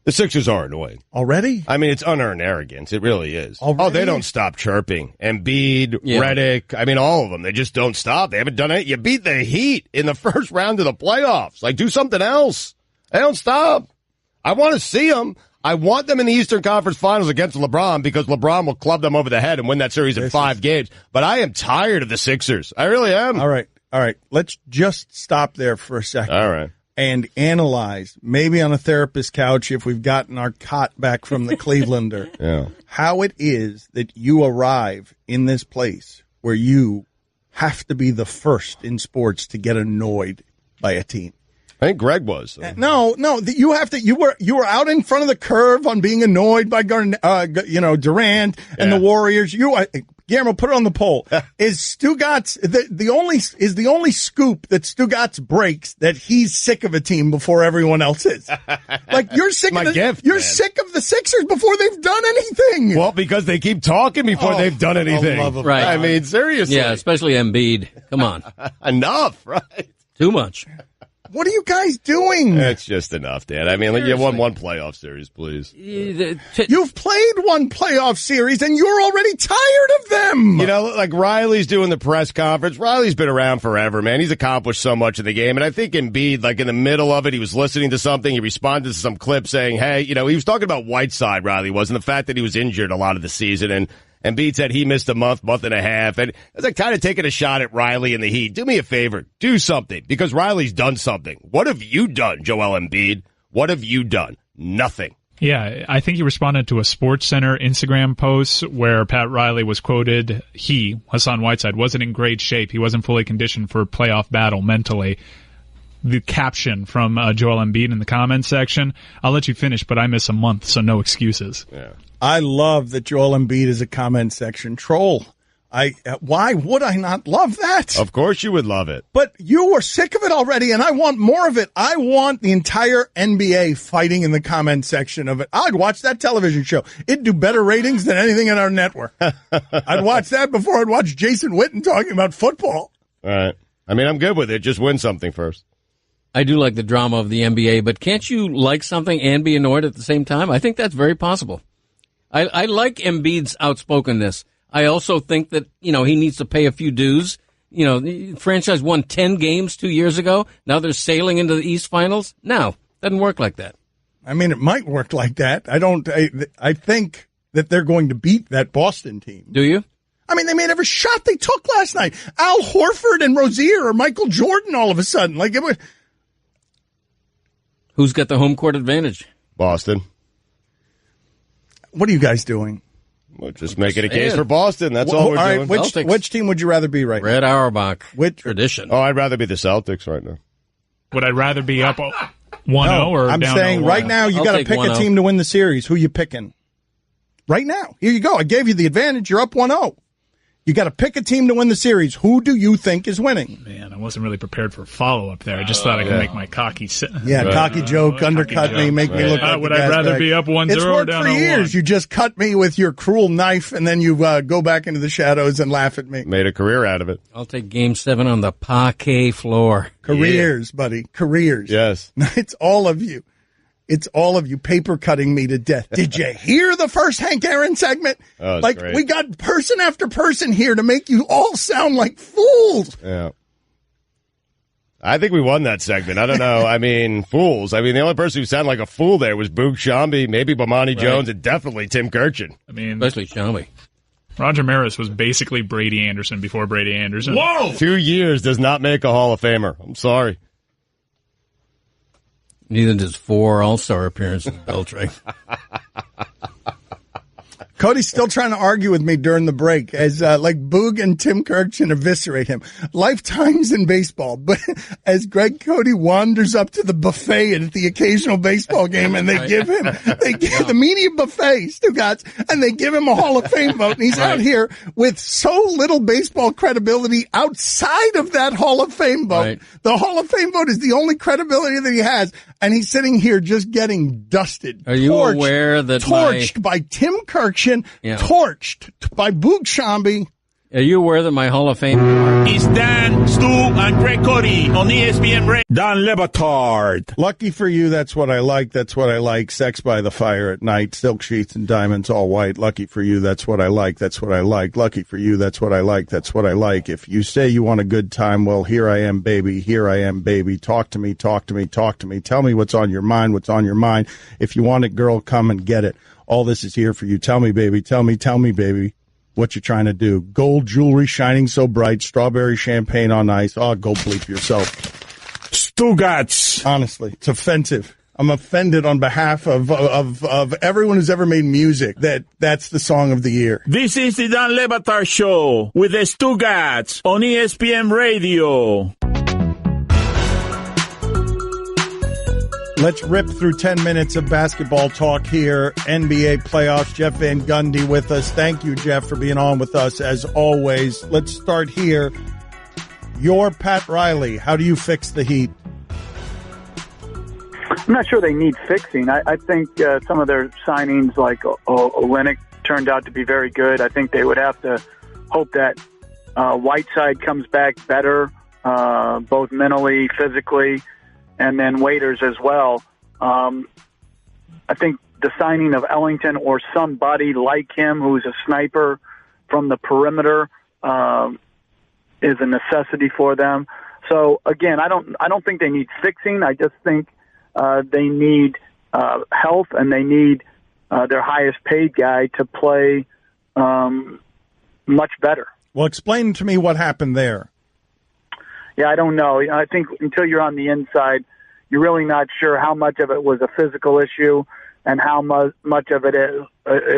The Sixers are annoying. Already? I mean, it's unearned arrogance. It really is. Already? Oh, they don't stop chirping. Embiid, Redick, I mean, all of them. They just don't stop. They haven't done it. You beat the Heat in the first round of the playoffs. Like, do something else. They don't stop. I want to see them. I want them in the Eastern Conference Finals against LeBron because LeBron will club them over the head and win that series in 5 games. But I am tired of the Sixers. I really am. All right. Let's just stop there for a second. All right. and analyze, maybe on a therapist couch if we've gotten our cot back from the Clevelander, how it is that you arrive in this place where you have to be the first in sports to get annoyed by a team. I think Greg was. No, you have to. You were out in front of the curve on being annoyed by Durant and the Warriors. Guillermo, put it on the poll. Is Stugotz the only scoop that Stugotz breaks that he's sick of a team before everyone else is? Like you're sick of sick of the Sixers before they've done anything. Well, because they keep talking before they've done anything. Right. I mean, seriously. Yeah, especially Embiid. Come on. Enough, right? Too much. What are you guys doing? That's just enough, Dan. I mean, you won one playoff series, please. You've played one playoff series, and you're already tired of them. You know, like Riley's doing the press conference. Riley's been around forever, man. He's accomplished so much in the game. And I think Embiid, like in the middle of it, he was listening to something. He responded to some clip saying, hey, he was talking about Whiteside, Riley was, and the fact that he was injured a lot of the season. And Embiid said he missed a month and a half. And it was like kind of taking a shot at Riley and the Heat. Do me a favor. Do something. Because Riley's done something. What have you done, Joel Embiid? What have you done? Nothing. Yeah, I think he responded to a SportsCenter Instagram post where Pat Riley was quoted, Hassan Whiteside, wasn't in great shape. He wasn't fully conditioned for a playoff battle mentally. The caption from Joel Embiid in the comments section, I'll let you finish, but I miss a month, so no excuses. Yeah. I love that Joel Embiid is a comment section troll. Why would I not love that? Of course you would love it. But you were sick of it already, and I want more of it. I want the entire NBA fighting in the comment section of it. I'd watch that television show. It'd do better ratings than anything in our network. I'd watch that before I'd watch Jason Witten talking about football. All right. I mean, I'm good with it. Just win something first. I do like the drama of the NBA, but can't you like something and be annoyed at the same time? I think that's very possible. I like Embiid's outspokenness. I also think that, he needs to pay a few dues. The franchise won 10 games 2 years ago. Now they're sailing into the East Finals. No, doesn't work like that. I mean, it might work like that. I think that they're going to beat that Boston team. Do you? I mean, they made every shot they took last night. Al Horford and Rozier or Michael Jordan all of a sudden. Like it was. Who's got the home court advantage? Boston. What are you guys doing? Well, just making a case for Boston. That's all we're doing. Which team would you rather be right now? Red Auerbach. Which tradition? Oh, I'd rather be the Celtics right now. Would I rather be up 1-0 or I'm down saying 0-1? right now you got to pick a team to win the series. Who you picking? Right now. Here you go. I gave you the advantage. You're up 1-0. You got to pick a team to win the series. Who do you think is winning? Man, I wasn't really prepared for follow-up there. I just thought I could make my cocky cocky joke, undercut me, make me look like would I rather be up 1-0 It's or worked down for 0-1? years. You just cut me with your cruel knife, and then you go back into the shadows and laugh at me. Made a career out of it. I'll take Game 7 on the parquet floor. Careers, buddy. Careers. Yes. It's all of you. It's all of you paper cutting me to death. Did you hear the first Hank Aaron segment? Oh, like, great. we got person after person here to make you all sound like fools. Yeah. I think we won that segment. I don't know. I mean, fools. I mean, the only person who sounded like a fool there was Boog Shambi, maybe Bomani Jones, and definitely Tim Kurchin. I mean, especially Shambi. Roger Maris was basically Brady Anderson before Brady Anderson. Whoa! 2 years does not make a Hall of Famer. I'm sorry. Neither does 4 All-Star appearances, Beltray. Cody's still trying to argue with me during the break as like Boog and Tim Kurchin eviscerate him. Lifetimes in baseball, but as Greg Cote wanders up to the buffet at the occasional baseball game and they give him the media buffet, Stugotz, and they give him a Hall of Fame vote, and he's out here with so little baseball credibility outside of that Hall of Fame vote. Right. The Hall of Fame vote is the only credibility that he has, and he's sitting here just getting dusted. Are you aware that torched by Tim Kurchin? Torched by Boog Shambi. Are you aware that my Hall of Fame is Dan, Stu, and Greg Cote on ESPN Radio? Dan Le Batard. Lucky for you, that's what I like. That's what I like. Sex by the fire at night, silk sheets and diamonds all white. Lucky for you, that's what I like. That's what I like. Lucky for you, that's what I like. That's what I like. If you say you want a good time, well, here I am, baby. Here I am, baby. Talk to me, talk to me, talk to me. Tell me what's on your mind, what's on your mind. If you want it, girl, come and get it. All this is here for you. Tell me, baby. Tell me, baby, what you're trying to do. Gold jewelry shining so bright. Strawberry champagne on ice. Oh, go bleep yourself. Stugotz. Honestly, it's offensive. I'm offended on behalf of everyone who's ever made music that's the song of the year. This is the Dan Le Batard Show with the Stugotz on ESPN Radio. Let's rip through 10 minutes of basketball talk here. NBA playoffs. Jeff Van Gundy with us. Thank you, Jeff, for being on with us as always. Let's start here. You're Pat Riley. How do you fix the Heat? I'm not sure they need fixing. I think some of their signings, like Olynyk, turned out to be very good. I think they would have to hope that Whiteside comes back better, both mentally, physically, and then Waiters as well. I think the signing of Ellington or somebody like him who's a sniper from the perimeter is a necessity for them. So again, I don't think they need fixing. I just think they need health, and they need their highest paid guy to play much better. Well, explain to me what happened there. Yeah, I don't know. I think until you're on the inside, you're really not sure how much of it was a physical issue and how much of it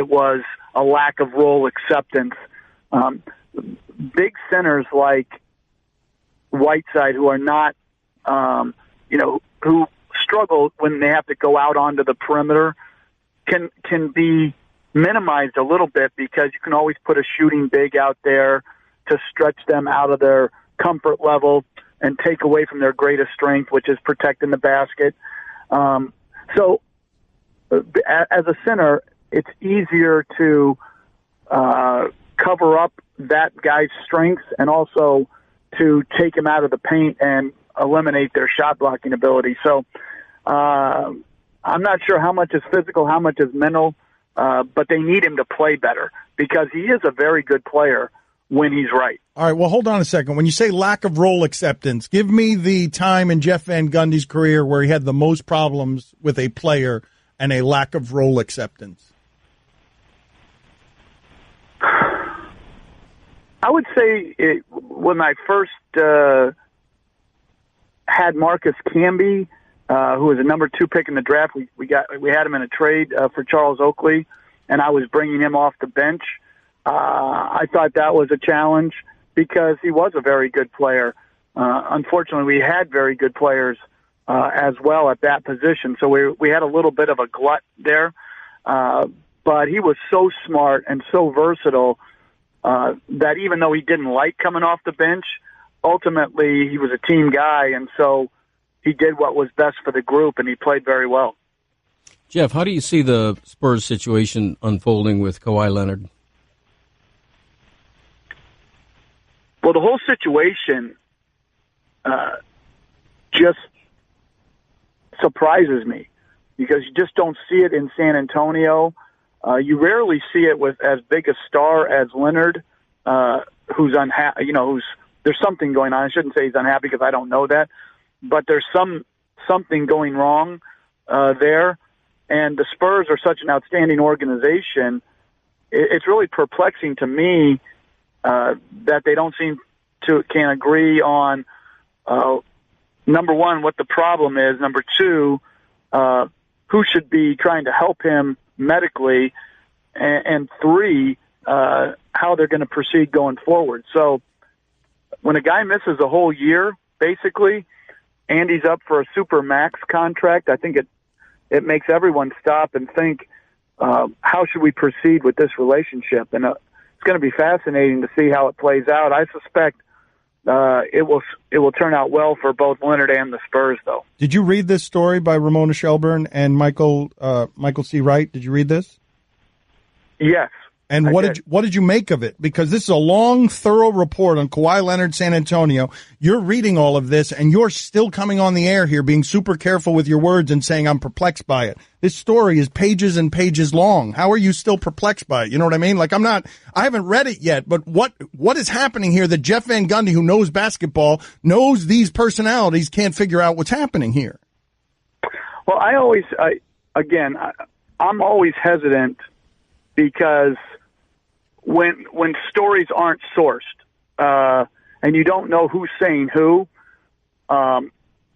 was a lack of role acceptance. Big centers like Whiteside, who are not, who struggle when they have to go out onto the perimeter, can be minimized a little bit because you can always put a shooting big out there to stretch them out of their comfort level and take away from their greatest strength, which is protecting the basket. So as a center, it's easier to cover up that guy's strengths and also to take him out of the paint and eliminate their shot blocking ability. So I'm not sure how much is physical, how much is mental, but they need him to play better because he is a very good player when he's right. All right, well, hold on a second. When you say lack of role acceptance, give me the time in Jeff Van Gundy's career where he had the most problems with a player and a lack of role acceptance. I would say when I first had Marcus Camby, who was a number 2 pick in the draft, we had him in a trade for Charles Oakley, and I was bringing him off the bench. I thought that was a challenge because he was a very good player. Unfortunately, we had very good players as well at that position, so we had a little bit of a glut there. But he was so smart and so versatile that even though he didn't like coming off the bench, ultimately he was a team guy, and so he did what was best for the group, and he played very well. Jeff, how do you see the Spurs situation unfolding with Kawhi Leonard? Well, the whole situation just surprises me because you just don't see it in San Antonio. You rarely see it with as big a star as Leonard, who's unhappy. There's something going on. I shouldn't say he's unhappy because I don't know that, but there's something going wrong there. And the Spurs are such an outstanding organization. It's really perplexing to me that they don't seem to can agree on number one, what the problem is, number two, who should be trying to help him medically, and three, how they're going to proceed going forward. So when a guy misses a whole year, basically, and he's up for a super max contract, I think it makes everyone stop and think, how should we proceed with this relationship? And it's going to be fascinating to see how it plays out. I suspect it will turn out well for both Leonard and the Spurs, though. Did you read this story by Ramona Shelburne and Michael C. Wright? Did you read this? Yes. And what did you make of it? Because this is a long, thorough report on Kawhi Leonard, San Antonio. You're reading all of this, and you're still coming on the air here, being super careful with your words and saying I'm perplexed by it. This story is pages and pages long. How are you still perplexed by it? You know what I mean? Like I haven't read it yet, but what is happening here that Jeff Van Gundy, who knows basketball, knows these personalities, can't figure out what's happening here? Well, I'm always hesitant because when stories aren't sourced and you don't know who's saying who,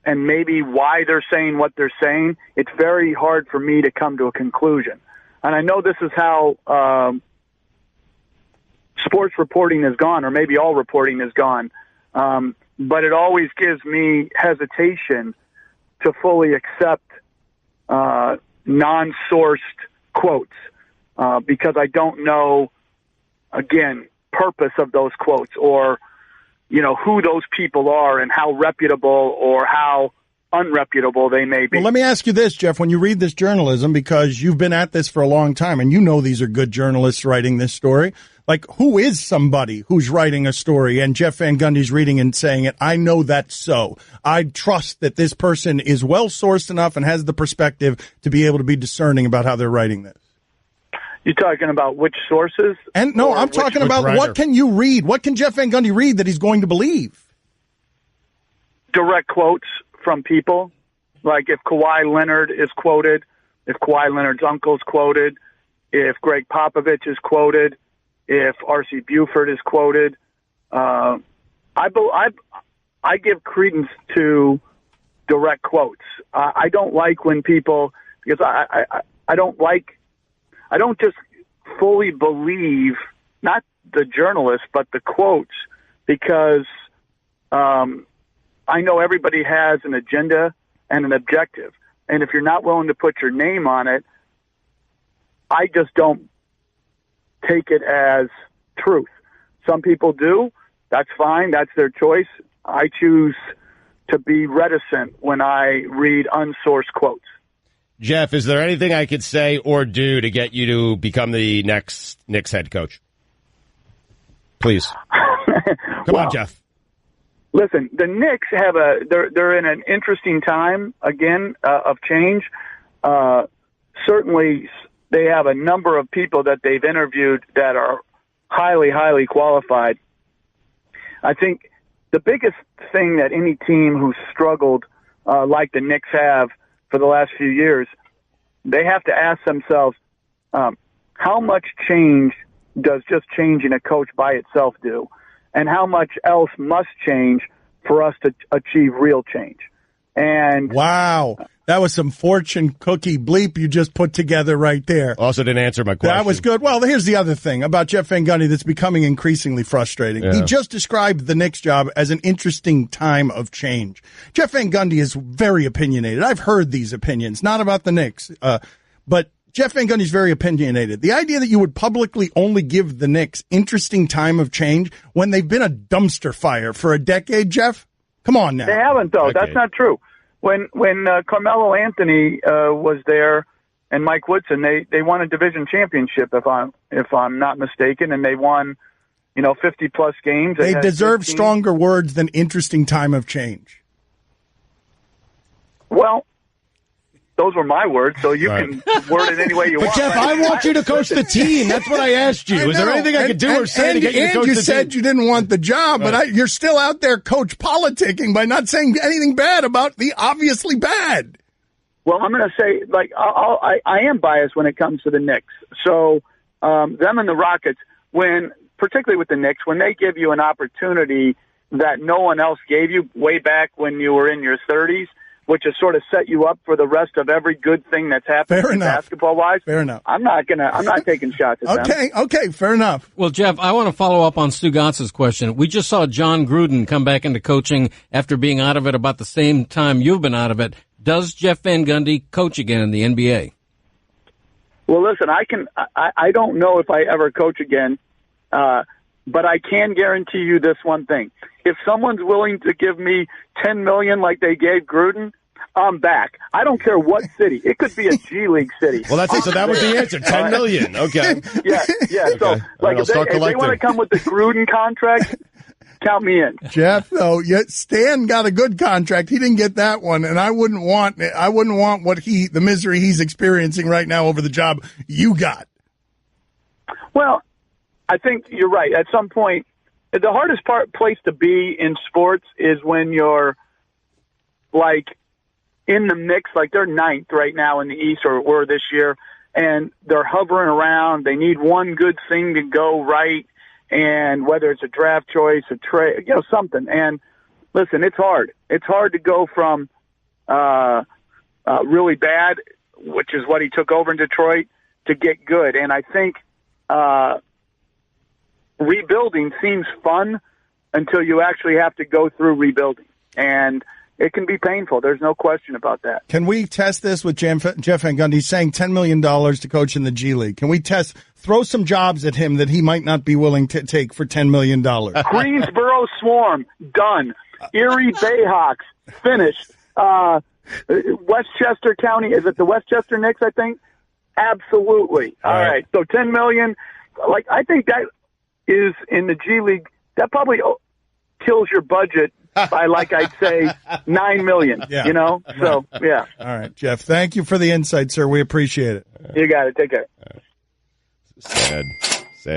and maybe why they're saying what they're saying, it's very hard for me to come to a conclusion. And I know this is how sports reporting has gone, or maybe all reporting has gone, but it always gives me hesitation to fully accept non-sourced quotes because I don't know, again, purpose of those quotes or, who those people are and how reputable or how unreputable they may be. Well, let me ask you this, Jeff. When you read this journalism, because you've been at this for a long time and you know these are good journalists writing this story, like who is somebody who's writing a story and Jeff Van Gundy's reading and saying it, I know that's so. I trust that this person is well-sourced enough and has the perspective to be able to be discerning about how they're writing this. You're talking about which sources? And no, I'm talking about what can you read? What can Jeff Van Gundy read that he's going to believe? Direct quotes from people. Like if Kawhi Leonard is quoted, if Kawhi Leonard's uncle is quoted, if Greg Popovich is quoted, if R.C. Buford is quoted. I give credence to direct quotes. I don't like when people, because I don't just fully believe, not the journalists, but the quotes, because I know everybody has an agenda and an objective. And if you're not willing to put your name on it, I just don't take it as truth. Some people do. That's fine. That's their choice. I choose to be reticent when I read unsourced quotes. Jeff, is there anything I could say or do to get you to become the next Knicks head coach? Please. Come on, Jeff. Listen, the Knicks have they're in an interesting time, again, of change. Certainly, they have a number of people that they've interviewed that are highly, highly qualified. I think the biggest thing that any team who's struggled like the Knicks have for the last few years, they have to ask themselves, how much change does just changing a coach by itself do? And how much else must change for us to achieve real change? And wow, that was some fortune cookie bleep you just put together right there. Also didn't answer my question. That was good. Well, here's the other thing about Jeff Van Gundy that's becoming increasingly frustrating. Yeah. He just described the Knicks job as an interesting time of change. Jeff Van Gundy is very opinionated. I've heard these opinions, not about the Knicks, but Jeff Van Gundy's very opinionated. The idea that you would publicly only give the Knicks interesting time of change when they've been a dumpster fire for a decade, Jeff? Come on now. They haven't, though. Okay. That's not true. When Carmelo Anthony was there and Mike Woodson, they won a division championship, if I'm not mistaken, and they won 50-plus games. They deserve stronger words than interesting time of change. Well, those were my words, so you can word it any way you want. But, Jeff, I want you to coach the team. That's what I asked you. Is there anything I could do or say to get you to coach the team? You said you didn't want the job, but you're still out there coach politicking by not saying anything bad about the obviously bad. Well, I'm going to say, I am biased when it comes to the Knicks. So them and the Rockets, particularly with the Knicks, when they give you an opportunity that no one else gave you way back when you were in your 30s, which has sort of set you up for the rest of every good thing that's happened basketball-wise. Fair enough. I'm not taking shots at them. Okay, fair enough. Well, Jeff, I want to follow up on Stugotz's question. We just saw John Gruden come back into coaching after being out of it about the same time you've been out of it. Does Jeff Van Gundy coach again in the NBA? Well, listen, I don't know if I ever coach again, but I can guarantee you this one thing. If someone's willing to give me $10 million like they gave Gruden, I'm back. I don't care what city. It could be a G League city. Well, that's it. So that was the answer. $10 million. Okay. Yeah. Okay. So, if they want to come with the Gruden contract, count me in. Jeff, though, Stan got a good contract. He didn't get that one, and I wouldn't want the misery he's experiencing right now over the job you got. Well, I think you're right. At some point, the hardest place to be in sports is when you're in the mix, they're ninth right now in the East, or were this year, and they're hovering around. They need one good thing to go right, and whether it's a draft choice, a trade, something. And listen, it's hard. It's hard to go from really bad, which is what he took over in Detroit, to get good. And I think rebuilding seems fun until you actually have to go through rebuilding. And it can be painful. There's no question about that. Can we test this with Jeff Van Gundy saying $10 million to coach in the G League? Can we throw some jobs at him that he might not be willing to take for $10 million? Greensboro Swarm, done. Erie Bayhawks, finished. Westchester County, is it the Westchester Knicks, I think? Absolutely. All right. So $10 million, I think that is in the G League, that probably kills your budget by, I'd say $9 million, you know? So, yeah. All right, Jeff, thank you for the insight, sir. We appreciate it. You got it. Take care. Sad.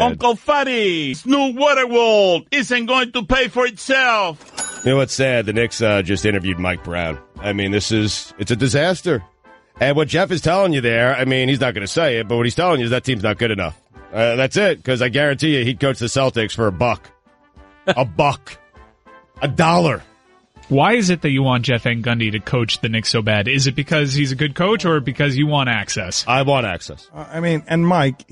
Uncle Fatty's new water world isn't going to pay for itself. You know what's sad? The Knicks just interviewed Mike Brown. I mean, it's a disaster. And what Jeff is telling you there, I mean, he's not going to say it, but what he's telling you is that team's not good enough. That's it, because I guarantee you he'd coach the Celtics for $1. $1. Why is it that you want Jeff Van Gundy to coach the Knicks so bad? Is it because he's a good coach or because you want access? I want access. And Mike,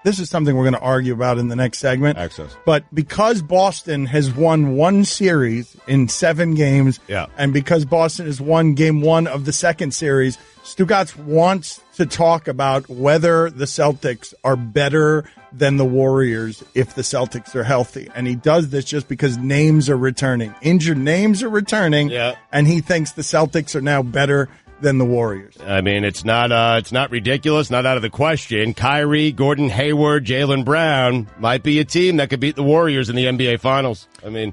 this is something we're going to argue about in the next segment. Access. But because Boston has won one series in 7 games, and because Boston has won game 1 of the second series, Stugotz wants to talk about whether the Celtics are better than the Warriors if the Celtics are healthy. And he does this just because names are returning. Injured names are returning, and he thinks the Celtics are now better than the Warriors. I mean, it's not ridiculous, not out of the question. Kyrie, Gordon Hayward, Jaylen Brown might be a team that could beat the Warriors in the NBA Finals. I mean,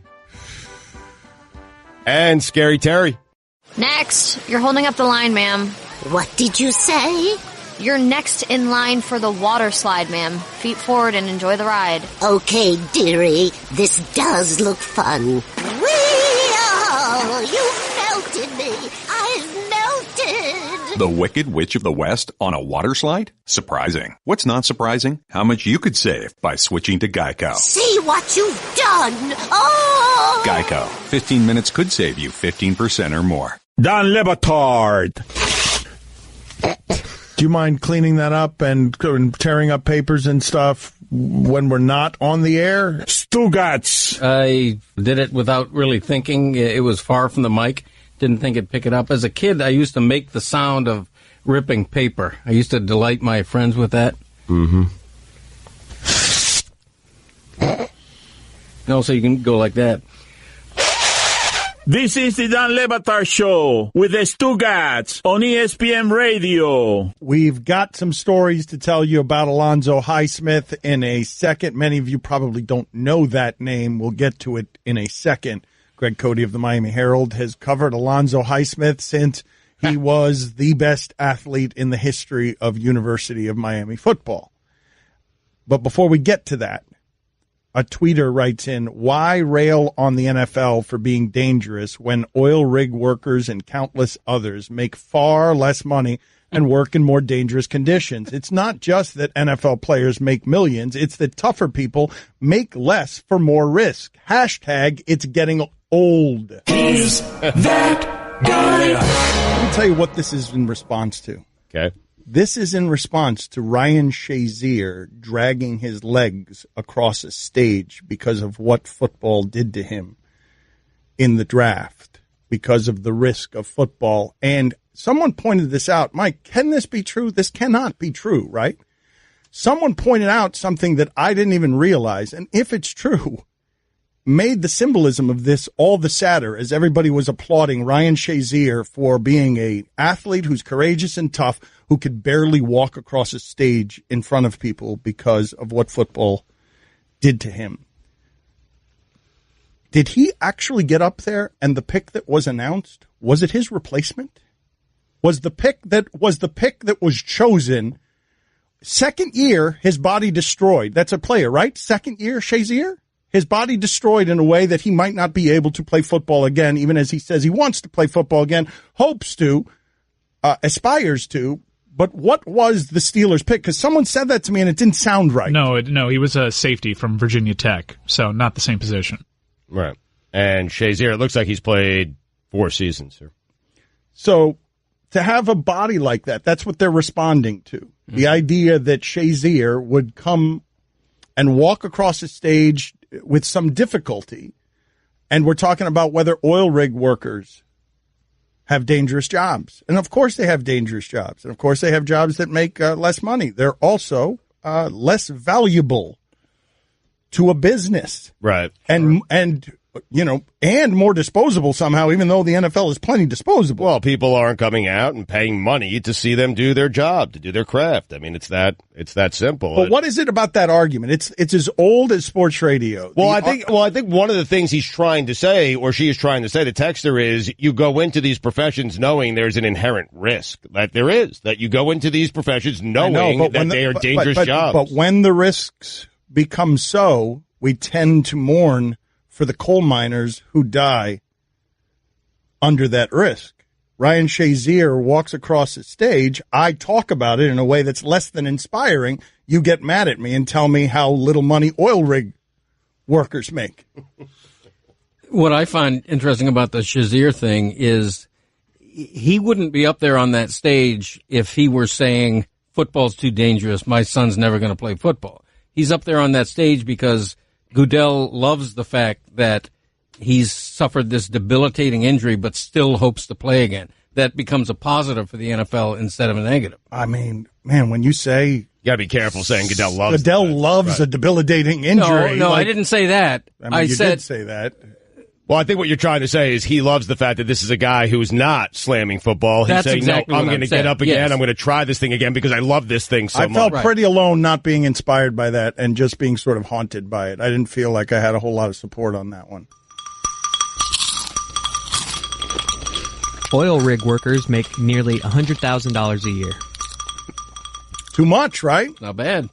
and Scary Terry. Next, you're holding up the line, ma'am. What did you say? You're next in line for the water slide, ma'am. Feet forward and enjoy the ride. Okay, dearie, this does look fun. You melted me. I've melted. The Wicked Witch of the West on a water slide? Surprising. What's not surprising? How much you could save by switching to Geico. See what you've done. Oh! Geico. 15 minutes could save you 15% or more. Don Batard. Do you mind cleaning that up and tearing up papers and stuff when we're not on the air? Stugotz. I did it without really thinking. It was far from the mic. Didn't think it'd pick it up. As a kid, I used to make the sound of ripping paper. I used to delight my friends with that. Mm-hmm. No, so you can go like that. This is the Don Batard Show with the Stugotz on ESPN Radio. We've got some stories to tell you about Alonzo Highsmith in a second. Many of you probably don't know that name. We'll get to it in a second. Greg Cote of the Miami Herald has covered Alonzo Highsmith since he was the best athlete in the history of University of Miami football. But before we get to that, a tweeter writes in, why rail on the NFL for being dangerous when oil rig workers and countless others make far less money and work in more dangerous conditions? It's not just that NFL players make millions. It's that tougher people make less for more risk. Hashtag it's getting old. He's that guy. Let me tell you what this is in response to. Okay. This is in response to Ryan Shazier dragging his legs across a stage because of what football did to him in the draft, because of the risk of football. And someone pointed this out. Mike, can this be true? This cannot be true, right? Someone pointed out something that I didn't even realize. And if it's true, made the symbolism of this all the sadder as everybody was applauding Ryan Shazier for being an athlete who's courageous and tough, who could barely walk across a stage in front of people because of what football did to him. Did he actually get up there and the pick that was announced, was it his replacement? Was the pick that was chosen, second year, his body destroyed? That's a player, right? Second year, Shazier? His body destroyed in a way that he might not be able to play football again, even as he says he wants to play football again, hopes to, aspires to. But what was the Steelers' pick? Because someone said that to me and it didn't sound right. No, he was a safety from Virginia Tech, so not the same position. Right. And Shazier, it looks like he's played 4 seasons here. So to have a body like that, that's what they're responding to. Mm-hmm. The idea that Shazier would come and walk across the stage with some difficulty. And we're talking about whether oil rig workers have dangerous jobs. And of course they have dangerous jobs. And of course they have jobs that make less money. They're also less valuable to a business. Right. And you know, and more disposable somehow, even though the NFL is plenty disposable. Well, people aren't coming out and paying money to see them do their job, to do their craft. I mean, it's that simple. But what is it about that argument? It's as old as sports radio. Well, I think one of the things he's trying to say, or she is trying to say, the texter, is you go into these professions knowing there's an inherent risk. That you go into these professions knowing that they are dangerous jobs. But when the risks become so, we tend to mourn for the coal miners who die under that risk. Ryan Shazier walks across the stage. I talk about it in a way that's less than inspiring. You get mad at me and tell me how little money oil rig workers make. What I find interesting about the Shazier thing is he wouldn't be up there on that stage if he were saying football's too dangerous. My son's never going to play football. He's up there on that stage because Goodell loves the fact that he's suffered this debilitating injury but still hopes to play again. That becomes a positive for the NFL instead of a negative. I mean, man, when you say... You got to be careful saying Goodell loves right. A debilitating injury. No, I didn't say that. I did say that. Well, I think what you're trying to say is he loves the fact that this is a guy who's not slamming football. He's saying, exactly I'm going to get up again. Yes. I'm going to try this thing again because I love this thing so much. I felt pretty alone not being inspired by that and just being sort of haunted by it. I didn't feel like I had a whole lot of support on that one. Oil rig workers make nearly $100,000 a year. Too much, right? Not bad.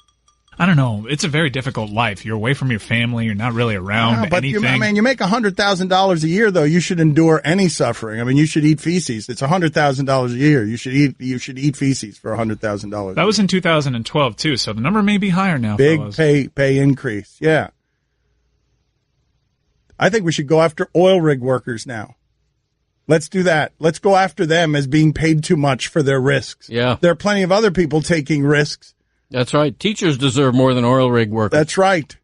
I don't know. It's a very difficult life. You're away from your family. You're not really around anything. You make $100,000 a year, though. You should endure any suffering. I mean, you should eat feces. It's $100,000 a year. You should eat feces for $100,000. That was in 2012 too, so the number may be higher now. Big pay increase. Yeah. I think we should go after oil rig workers now. Let's do that. Let's go after them as being paid too much for their risks. Yeah. There are plenty of other people taking risks. That's right. Teachers deserve more than oil rig workers. That's right.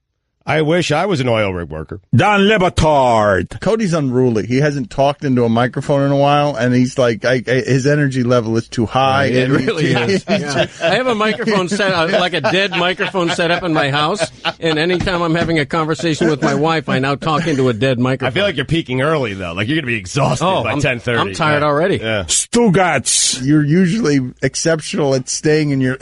I wish I was an oil rig worker. Don Batard. Cody's unruly. He hasn't talked into a microphone in a while, and he's like, his energy level is too high. It really is. Yeah. I have a microphone set up, like a dead microphone set up in my house, and anytime I'm having a conversation with my wife, I now talk into a dead microphone. I feel like you're peaking early, though. Like, you're going to be exhausted by 10:30. I'm tired already. Yeah. Stugotz. You're usually exceptional at staying in your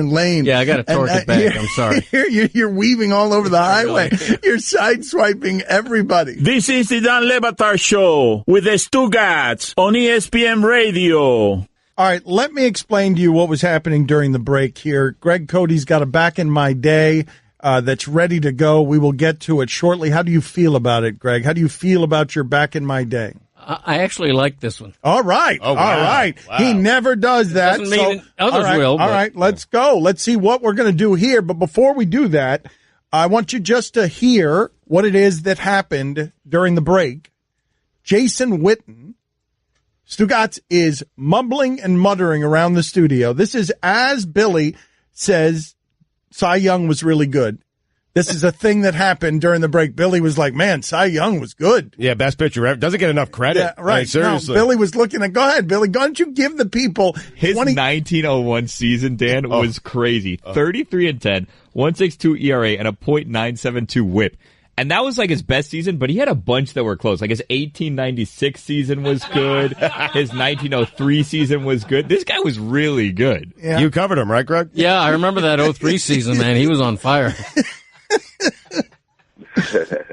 lane. Yeah, I got to torque it back. I'm sorry. You're weaving all over the highway. You're sideswiping everybody. This is the Don Batard Show with the Stugotz on ESPN Radio. All right, let me explain to you what was happening during the break here. Greg Cote's got a Back in My Day that's ready to go. We will get to it shortly. How do you feel about it, Greg? How do you feel about your Back in My Day? I actually like this one. All right. Oh, wow. All right. Wow. He never does that. Doesn't mean others will. All right, let's go. Let's see what we're going to do here. But before we do that, I want you just to hear what it is that happened during the break. Jason Witten, Stugotz, is mumbling and muttering around the studio. This is as Billy says Cy Young was really good. This is a thing that happened during the break. Billy was like, man, Cy Young was good. Yeah, best pitcher ever. Doesn't get enough credit. Yeah, right. I mean, seriously. No, Billy was looking at, go ahead, Billy. Why don't you give the people his 1901 season, Dan, was crazy. 33-10, 1.62 ERA, and a .972 WHIP. And that was like his best season, but he had a bunch that were close. Like his 1896 season was good. His 1903 season was good. This guy was really good. Yeah. You covered him, right, Greg? Yeah, I remember that 03 season, man. He was on fire.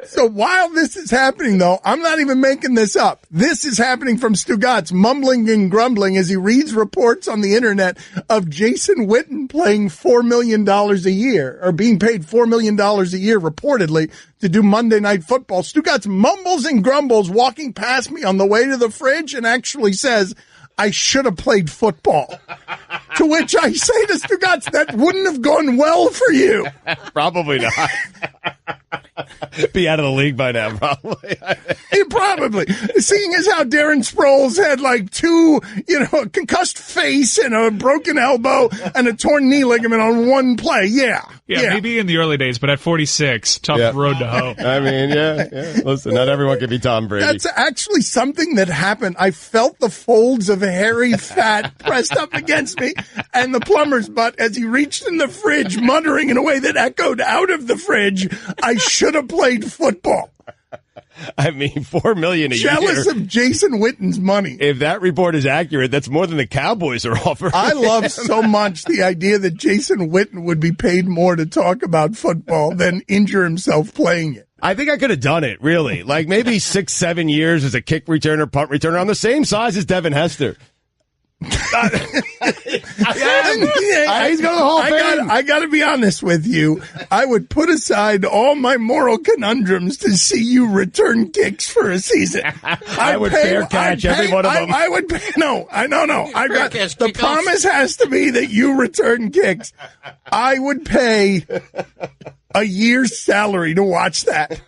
So while this is happening, though, I'm not even making this up. This is happening from Stugotz, mumbling and grumbling as he reads reports on the internet of Jason Witten playing $4 million a year, or being paid $4 million a year, reportedly, to do Monday Night Football. Stugotz mumbles and grumbles walking past me on the way to the fridge and actually says, I should have played football. To which I say to Stugotz, that wouldn't have gone well for you. Probably not. Be out of the league by now, probably. Probably. Seeing as how Darren Sproles had like two, a concussed face and a broken elbow and a torn knee ligament on one play. Yeah. Maybe in the early days, but at 46, tough road to hoe. I mean, yeah. Listen, not everyone can be Tom Brady. That's actually something that happened. I felt the folds of hairy fat pressed up against me and the plumber's butt as he reached in the fridge, muttering in a way that echoed out of the fridge, I should have played football. I mean, $4 million a year. Jealous of Jason Witten's money. If that report is accurate, that's more than the Cowboys are offering. I love so much the idea that Jason Witten would be paid more to talk about football than injure himself playing it. I think I could have done it, really. Like maybe 6-7 years as a kick returner, punt returner. I'm the same size as Devin Hester. He's going to the Hall of Fame. I got to be honest with you. I would put aside all my moral conundrums to see you return kicks for a season. I would fair catch every one of them. I would pay. No. The promise has to be that you return kicks. I would pay a year's salary to watch that.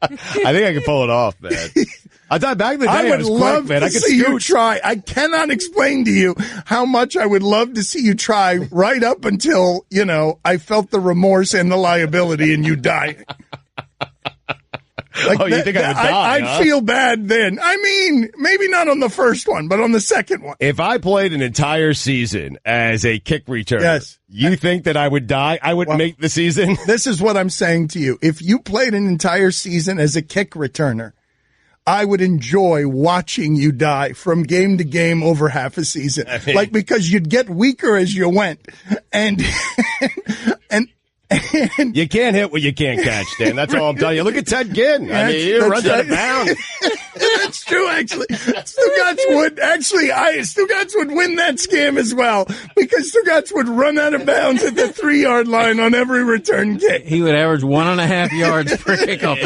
I think I can pull it off, man. I thought back in the day I would love quick, man. to see you try. I cannot explain to you how much I would love to see you try right up until, I felt the remorse and the liability and you die. Like you think I would die? I'd feel bad then. I mean, maybe not on the first one, but on the second one. If I played an entire season as a kick returner, yes. You think that I would die? I wouldn't make the season? This is what I'm saying to you. If you played an entire season as a kick returner, I would enjoy watching you die from game to game over half a season. I mean, because you'd get weaker as you went. And you can't hit what you can't catch, Dan. That's all I'm telling you. Look at Ted Ginn. I mean, he runs out of bounds. That's true, actually. Stugotz would win that scam as well, because Stugotz would run out of bounds at the 3-yard line on every return kick. He would average 1.5 yards per kickoff.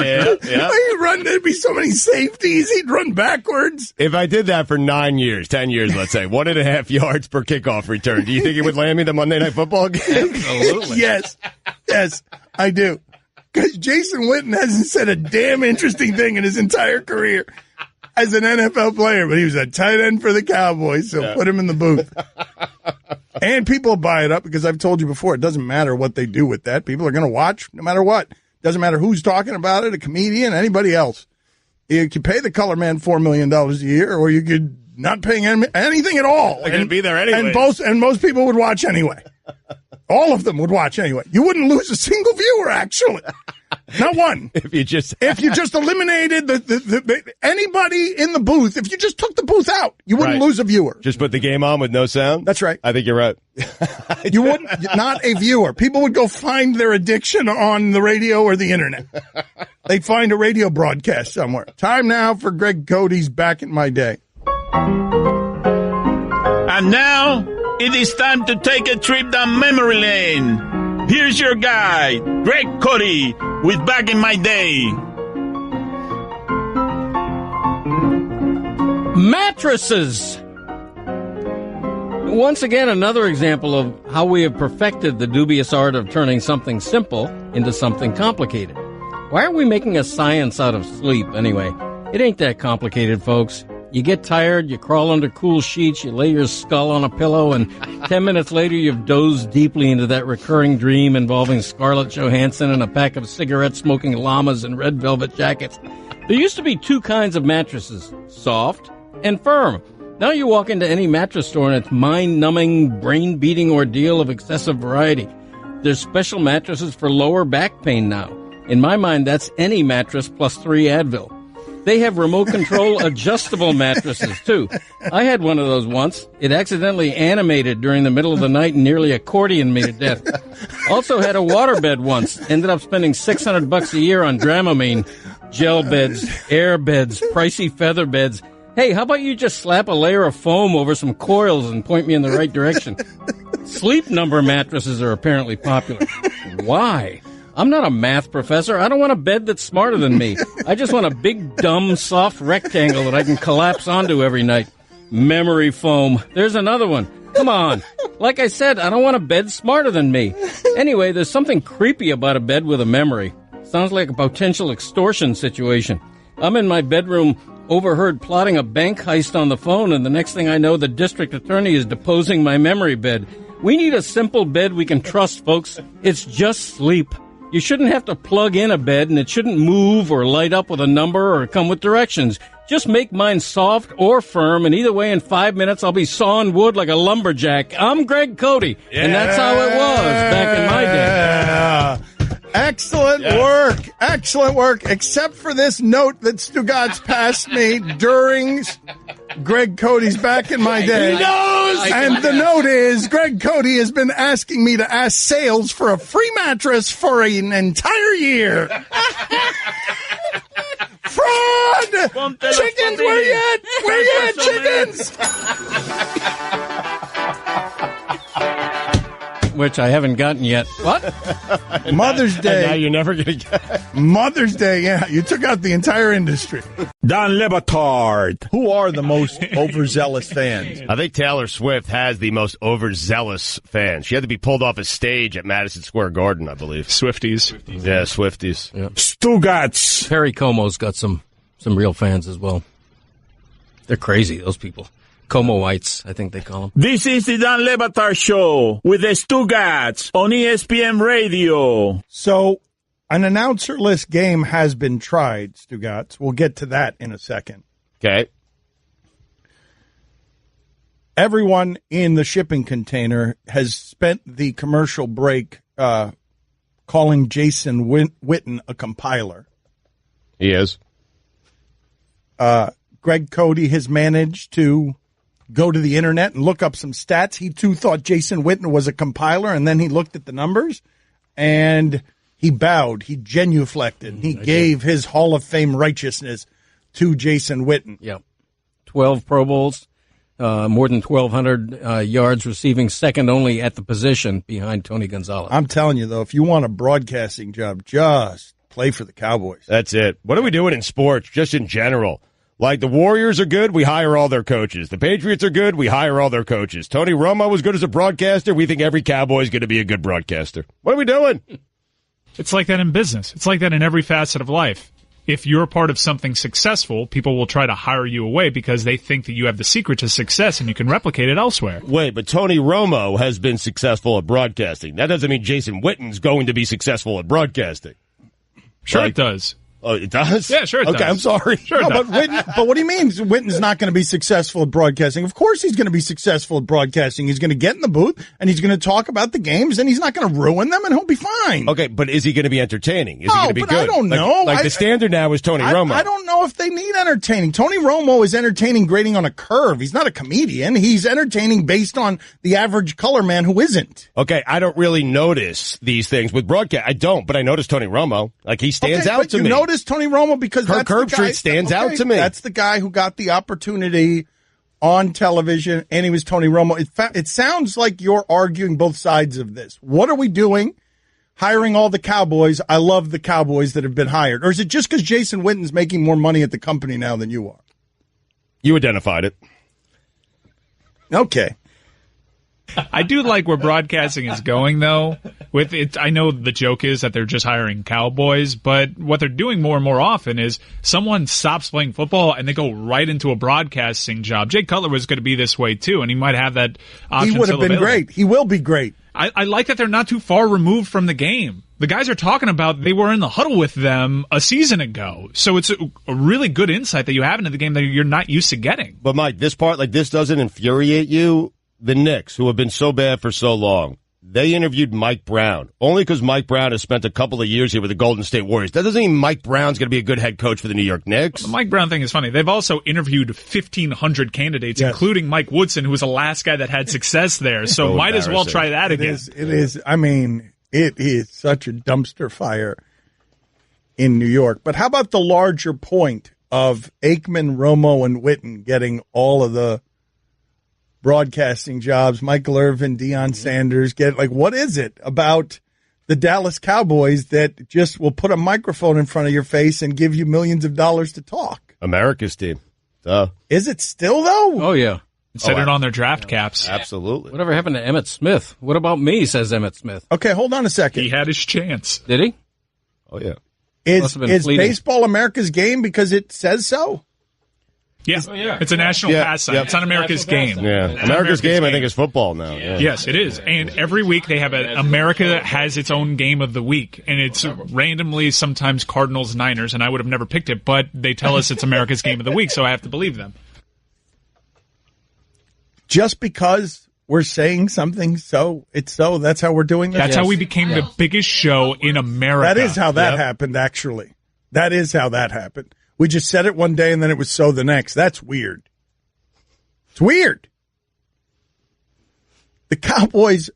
There'd be so many safeties. He'd run backwards. If I did that for 9 years, 10 years, let's say, 1.5 yards per kickoff return, do you think it would land me the Monday Night Football game? Absolutely. Yes, I do. Because Jason Witten hasn't said a damn interesting thing in his entire career as an NFL player, but he was a tight end for the Cowboys, so put him in the booth. And people buy it up because I've told you before, it doesn't matter what they do with that. People are going to watch no matter what. Doesn't matter who's talking about it, a comedian, anybody else. You could pay the color man $4 million a year, or you could not pay anything at all. They're going to be there anyway. And most people would watch anyway. All of them would watch anyway. You wouldn't lose a single viewer, actually. Not one. If you just eliminated the anybody in the booth, if you just took the booth out, you wouldn't lose a viewer. Just put the game on with no sound? That's right. I think you're right. You wouldn't, not a viewer. People would go find their addiction on the radio or the internet. They'd find a radio broadcast somewhere. Time now for Greg Cote's Back in My Day. And now, it is time to take a trip down memory lane. Here's your guy, Greg Cote, with Back in My Day. Mattresses. Once again, another example of how we have perfected the dubious art of turning something simple into something complicated. Why are we making a science out of sleep, anyway? It ain't that complicated, folks. You get tired, you crawl under cool sheets, you lay your skull on a pillow, and 10 minutes later you've dozed deeply into that recurring dream involving Scarlett Johansson and a pack of cigarette-smoking llamas in red velvet jackets. There used to be two kinds of mattresses, soft and firm. Now you walk into any mattress store and it's mind-numbing, brain-beating ordeal of excessive variety. There's special mattresses for lower back pain now. In my mind, that's any mattress plus 3 Advil. They have remote control adjustable mattresses, too. I had one of those once. It accidentally animated during the middle of the night and nearly accordioned me to death. Also had a waterbed once. Ended up spending $600 a year on Dramamine. Gel beds, air beds, pricey feather beds. Hey, how about you just slap a layer of foam over some coils and point me in the right direction? Sleep number mattresses are apparently popular. Why? I'm not a math professor. I don't want a bed that's smarter than me. I just want a big, dumb, soft rectangle that I can collapse onto every night. Memory foam. There's another one. Come on. Like I said, I don't want a bed smarter than me. Anyway, there's something creepy about a bed with a memory. Sounds like a potential extortion situation. I'm in my bedroom, overheard plotting a bank heist on the phone, and the next thing I know, the district attorney is deposing my memory bed. We need a simple bed we can trust, folks. It's just sleep. You shouldn't have to plug in a bed, and it shouldn't move or light up with a number or come with directions. Just make mine soft or firm, and either way, in 5 minutes, I'll be sawing wood like a lumberjack. I'm Greg Cote, and that's how it was back in my day. Excellent work. Excellent work. Except for this note that Stugotz passed me during Greg Cote's back in my day. He knows! And the note is, Greg Cote has been asking me to ask sales for a free mattress for an entire year. Fraud! Chickens, where you at? Where you at, chickens? Which I haven't gotten yet. What? Mother's Day. And now you're never going to get Mother's Day, yeah. You took out the entire industry. Don Batard. Who are the most overzealous fans? I think Taylor Swift has the most overzealous fans. She had to be pulled off a stage at Madison Square Garden, I believe. Swifties. Yeah, Swifties. Yeah. Stugotz. Perry Como's got some real fans as well. They're crazy, those people. Comoites, I think they call them. This is the Don Batard Show with the Stugotz on ESPN Radio. So, an announcer-less game has been tried, Stugotz. We'll get to that in a second. Okay. Everyone in the shipping container has spent the commercial break calling Jason Witten a compiler. He is. Greg Cote has managed to go to the internet and look up some stats. He, too, thought Jason Witten was a compiler, and then he looked at the numbers, and he bowed. He genuflected. He gave his Hall of Fame righteousness to Jason Witten. Yep. 12 Pro Bowls, more than 1,200 yards receiving, second only at the position behind Tony Gonzalez. I'm telling you, though, if you want a broadcasting job, just play for the Cowboys. That's it. What are we doing in sports, just in general? Like, the Warriors are good, we hire all their coaches. The Patriots are good, we hire all their coaches. Tony Romo was good as a broadcaster, we think every Cowboy is going to be a good broadcaster. What are we doing? It's like that in business. It's like that in every facet of life. If you're part of something successful, people will try to hire you away because they think that you have the secret to success and you can replicate it elsewhere. Wait, but Tony Romo has been successful at broadcasting. That doesn't mean Jason Witten's going to be successful at broadcasting. Sure, it does. Oh, it does? Yeah, sure it does. Okay, I'm sorry. Sure No, but what do you mean Witten's not going to be successful at broadcasting? Of course he's going to be successful at broadcasting. He's going to get in the booth, and he's going to talk about the games, and he's not going to ruin them, and he'll be fine. Okay, but is he going to be entertaining? Is he going to be good? I don't know. Like the standard now is Tony Romo. I don't know if they need entertaining. Tony Romo is entertaining grading on a curve. He's not a comedian. He's entertaining based on the average color man who isn't. Okay, I don't really notice these things with broadcast. I don't, but I notice Tony Romo. Like, he stands out to me. You notice Tony Romo because Curb Street stands out to me. That's the guy who got the opportunity on television, and he was Tony Romo. It sounds like you're arguing both sides of this. What are we doing? Hiring all the Cowboys. I love the Cowboys that have been hired. Or is it just because Jason Witten's making more money at the company now than you are? You identified it. Okay. I do like where broadcasting is going, though. With it, I know the joke is that they're just hiring Cowboys, but what they're doing more and more often is someone stops playing football and they go right into a broadcasting job. Jay Cutler was going to be this way, too, and he might have that option. He would have been great. He will be great. I like that they're not too far removed from the game. The guys are talking about they were in the huddle with them a season ago. So it's a really good insight that you have into the game that you're not used to getting. But, Mike, this part, like, this doesn't infuriate you? The Knicks, who have been so bad for so long, they interviewed Mike Brown, only because Mike Brown has spent a couple of years here with the Golden State Warriors. That doesn't mean Mike Brown's going to be a good head coach for the New York Knicks. The Mike Brown thing is funny. They've also interviewed 1,500 candidates, including Mike Woodson, who was the last guy that had success there. So might as well try that again. It is. I mean, it is such a dumpster fire in New York. But how about the larger point of Aikman, Romo, and Witten getting all of the broadcasting jobs, Michael Irvin, Deion Sanders, what is it about the Dallas Cowboys that just will put a microphone in front of your face and give you millions of dollars to talk? America's team. Is it still, though? Oh, yeah. Set it on their draft caps. Absolutely. Whatever happened to Emmitt Smith? What about me, says Emmitt Smith. Okay, hold on a second. He had his chance. Did he? Oh, yeah. Is baseball America's game because it says so? Yeah. It's a national pastime. It's on America's game. Yeah. America's game, I think, is football now. Yeah. Yes, it is. And every week they have America has its own game of the week. And it's randomly sometimes Cardinals, Niners, and I would have never picked it, but they tell us it's America's game of the week, so I have to believe them. Just because we're saying something it's so, that's how we're doing this? That's how we became the biggest show in America. That is how that happened, actually. That is how that happened. We just said it one day and then it was so the next. That's weird. It's weird. The Cowboys,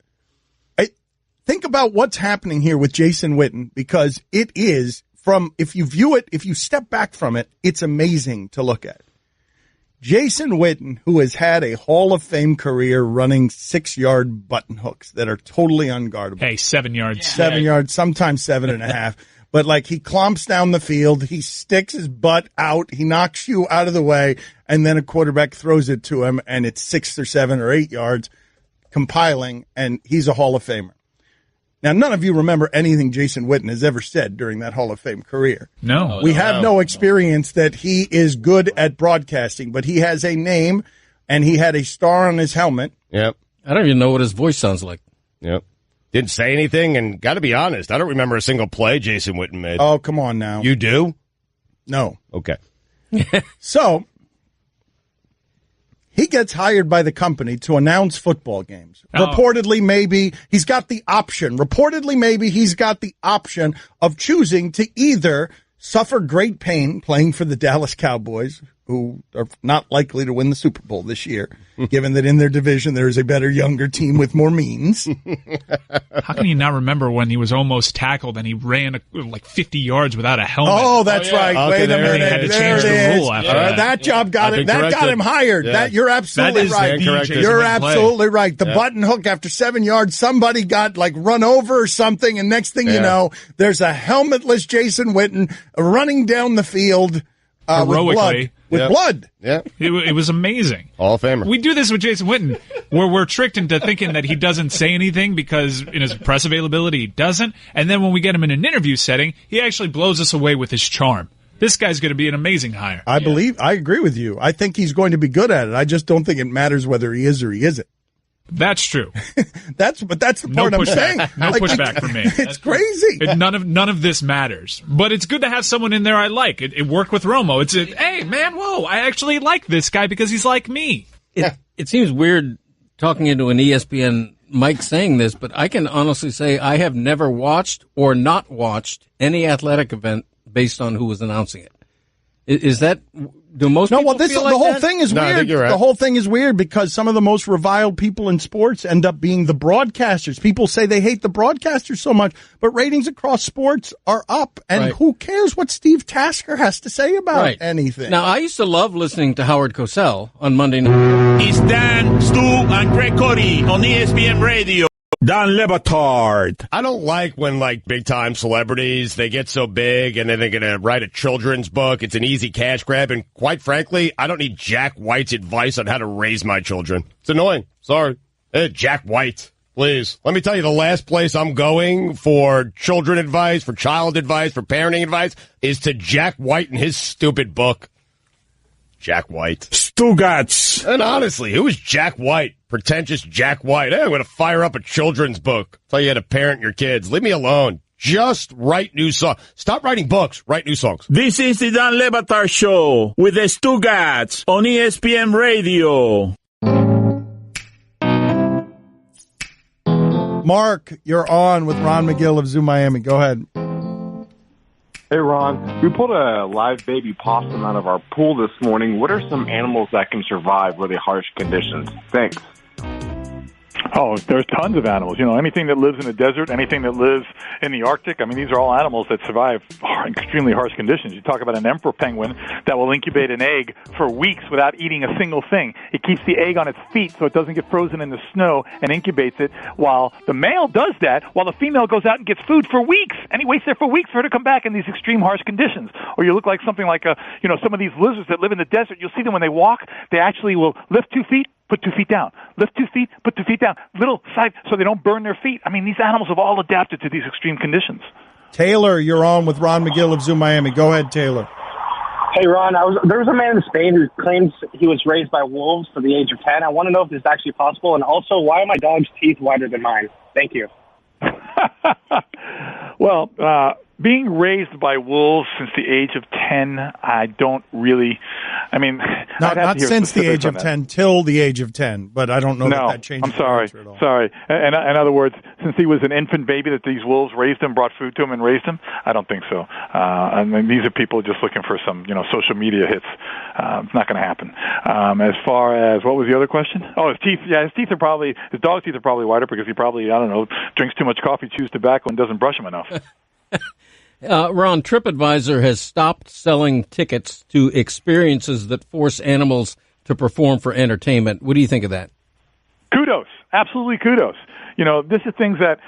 think about what's happening here with Jason Witten, because it is, if you step back from it, it's amazing to look at. Jason Witten, who has had a Hall of Fame career running 6-yard button hooks that are totally unguardable. Hey, 7 yards. 7 yards, sometimes 7.5. But like he clomps down the field, he sticks his butt out, he knocks you out of the way, and then a quarterback throws it to him, and it's 6 or 7 or 8 yards, compiling, and he's a Hall of Famer. Now, none of you remember anything Jason Witten has ever said during that Hall of Fame career. No. We have no experience that he is good at broadcasting, but he has a name, and he had a star on his helmet. Yep. I don't even know what his voice sounds like. Yep. Didn't say anything, and got to be honest, I don't remember a single play Jason Witten made. Oh, come on now. You do? No. Okay. So, he gets hired by the company to announce football games. Reportedly, maybe he's got the option. Reportedly, maybe he's got the option of choosing to either suffer great pain playing for the Dallas Cowboys, who are not likely to win the Super Bowl this year, given that in their division there is a better, younger team with more means. How can you not remember when he was almost tackled and he ran like 50 yards without a helmet? Oh, that's right. Okay, Wait a minute. They had to there change it the is. rule after that. That job got him. That got him hired. Yeah. You're absolutely right. You're absolutely right. The button hook after 7 yards, somebody got like run over or something, and next thing you know, there's a helmetless Jason Witten running down the field heroically. With blood. Yeah. It was amazing. Hall of Famer. We do this with Jason Witten, where we're tricked into thinking that he doesn't say anything because in his press availability he doesn't. And then when we get him in an interview setting, he actually blows us away with his charm. This guy's going to be an amazing hire. I agree with you. I think he's going to be good at it. I just don't think it matters whether he is or he isn't. That's true. That's the part I'm saying. No pushback from me. It's crazy. None of this matters. But it's good to have someone in there I like. It worked with Romo. Hey, man, whoa, I actually like this guy because he's like me. It seems weird talking into an ESPN mic saying this, but I can honestly say I have never watched or not watched any athletic event based on who was announcing it. Is that... Do most people feel like the whole that? thing is No, weird. I think you're right. The whole thing is weird because some of the most reviled people in sports end up being the broadcasters. People say they hate the broadcasters so much, but ratings across sports are up, and who cares what Steve Tasker has to say about anything? Now, I used to love listening to Howard Cosell on Monday night. It's Dan, Stu, and Greg Cote on ESPN Radio. Dan Le Batard. I don't like when, like, big-time celebrities, they get so big and then they're going to write a children's book. It's an easy cash grab. And quite frankly, I don't need Jack White's advice on how to raise my children. It's annoying. Sorry. Hey, Jack White, please. Let me tell you, the last place I'm going for children advice, for child advice, for parenting advice is to Jack White and his stupid book. Jack White. Stugotz. And honestly, who is Jack White? Pretentious Jack White. Hey, I'm going to fire up a children's book. Tell you how to parent your kids. Leave me alone. Just write new songs. Stop writing books. Write new songs. This is the Dan Le Batard Show with the Stugotz on ESPN Radio. Mark, you're on with Ron Magill of Zoo Miami. Go ahead. Hey, Ron. We pulled a live baby possum out of our pool this morning. What are some animals that can survive really harsh conditions? Thanks. Oh, there's tons of animals. You know, anything that lives in the desert, anything that lives in the Arctic. I mean, these are all animals that survive extremely harsh conditions. You talk about an emperor penguin that will incubate an egg for weeks without eating a single thing. It keeps the egg on its feet so it doesn't get frozen in the snow and incubates it, while the male does that while the female goes out and gets food for weeks. And he waits there for weeks for her to come back in these extreme harsh conditions. Or you look like something like some of these lizards that live in the desert. You'll see them when they walk. They actually will lift 2 feet, put 2 feet down. Lift 2 feet, put 2 feet down. Little side so they don't burn their feet. I mean, these animals have all adapted to these extreme conditions. Taylor, you're on with Ron McGill of Zoo Miami. Go ahead, Taylor. Hey, Ron, there was a man in Spain who claims he was raised by wolves for the age of 10. I want to know if this is actually possible, and also, why are my dog's teeth wider than mine? Thank you. Well, being raised by wolves since the age of 10, I don't really. I mean, not since the age of 10, till the age of 10. But I don't know that changes. I'm sorry. Sorry. In other words, since he was an infant baby, that these wolves raised him, brought food to him, and raised him. I don't think so. I mean, these are people just looking for some, social media hits. It's not going to happen. As far as what was the other question? Oh, his teeth. Yeah, his dog's teeth are probably wider because he probably, drinks too much coffee, chews tobacco, and doesn't brush them enough. Ron, TripAdvisor has stopped selling tickets to experiences that force animals to perform for entertainment. What do you think of that? Kudos. Absolutely kudos. This is things that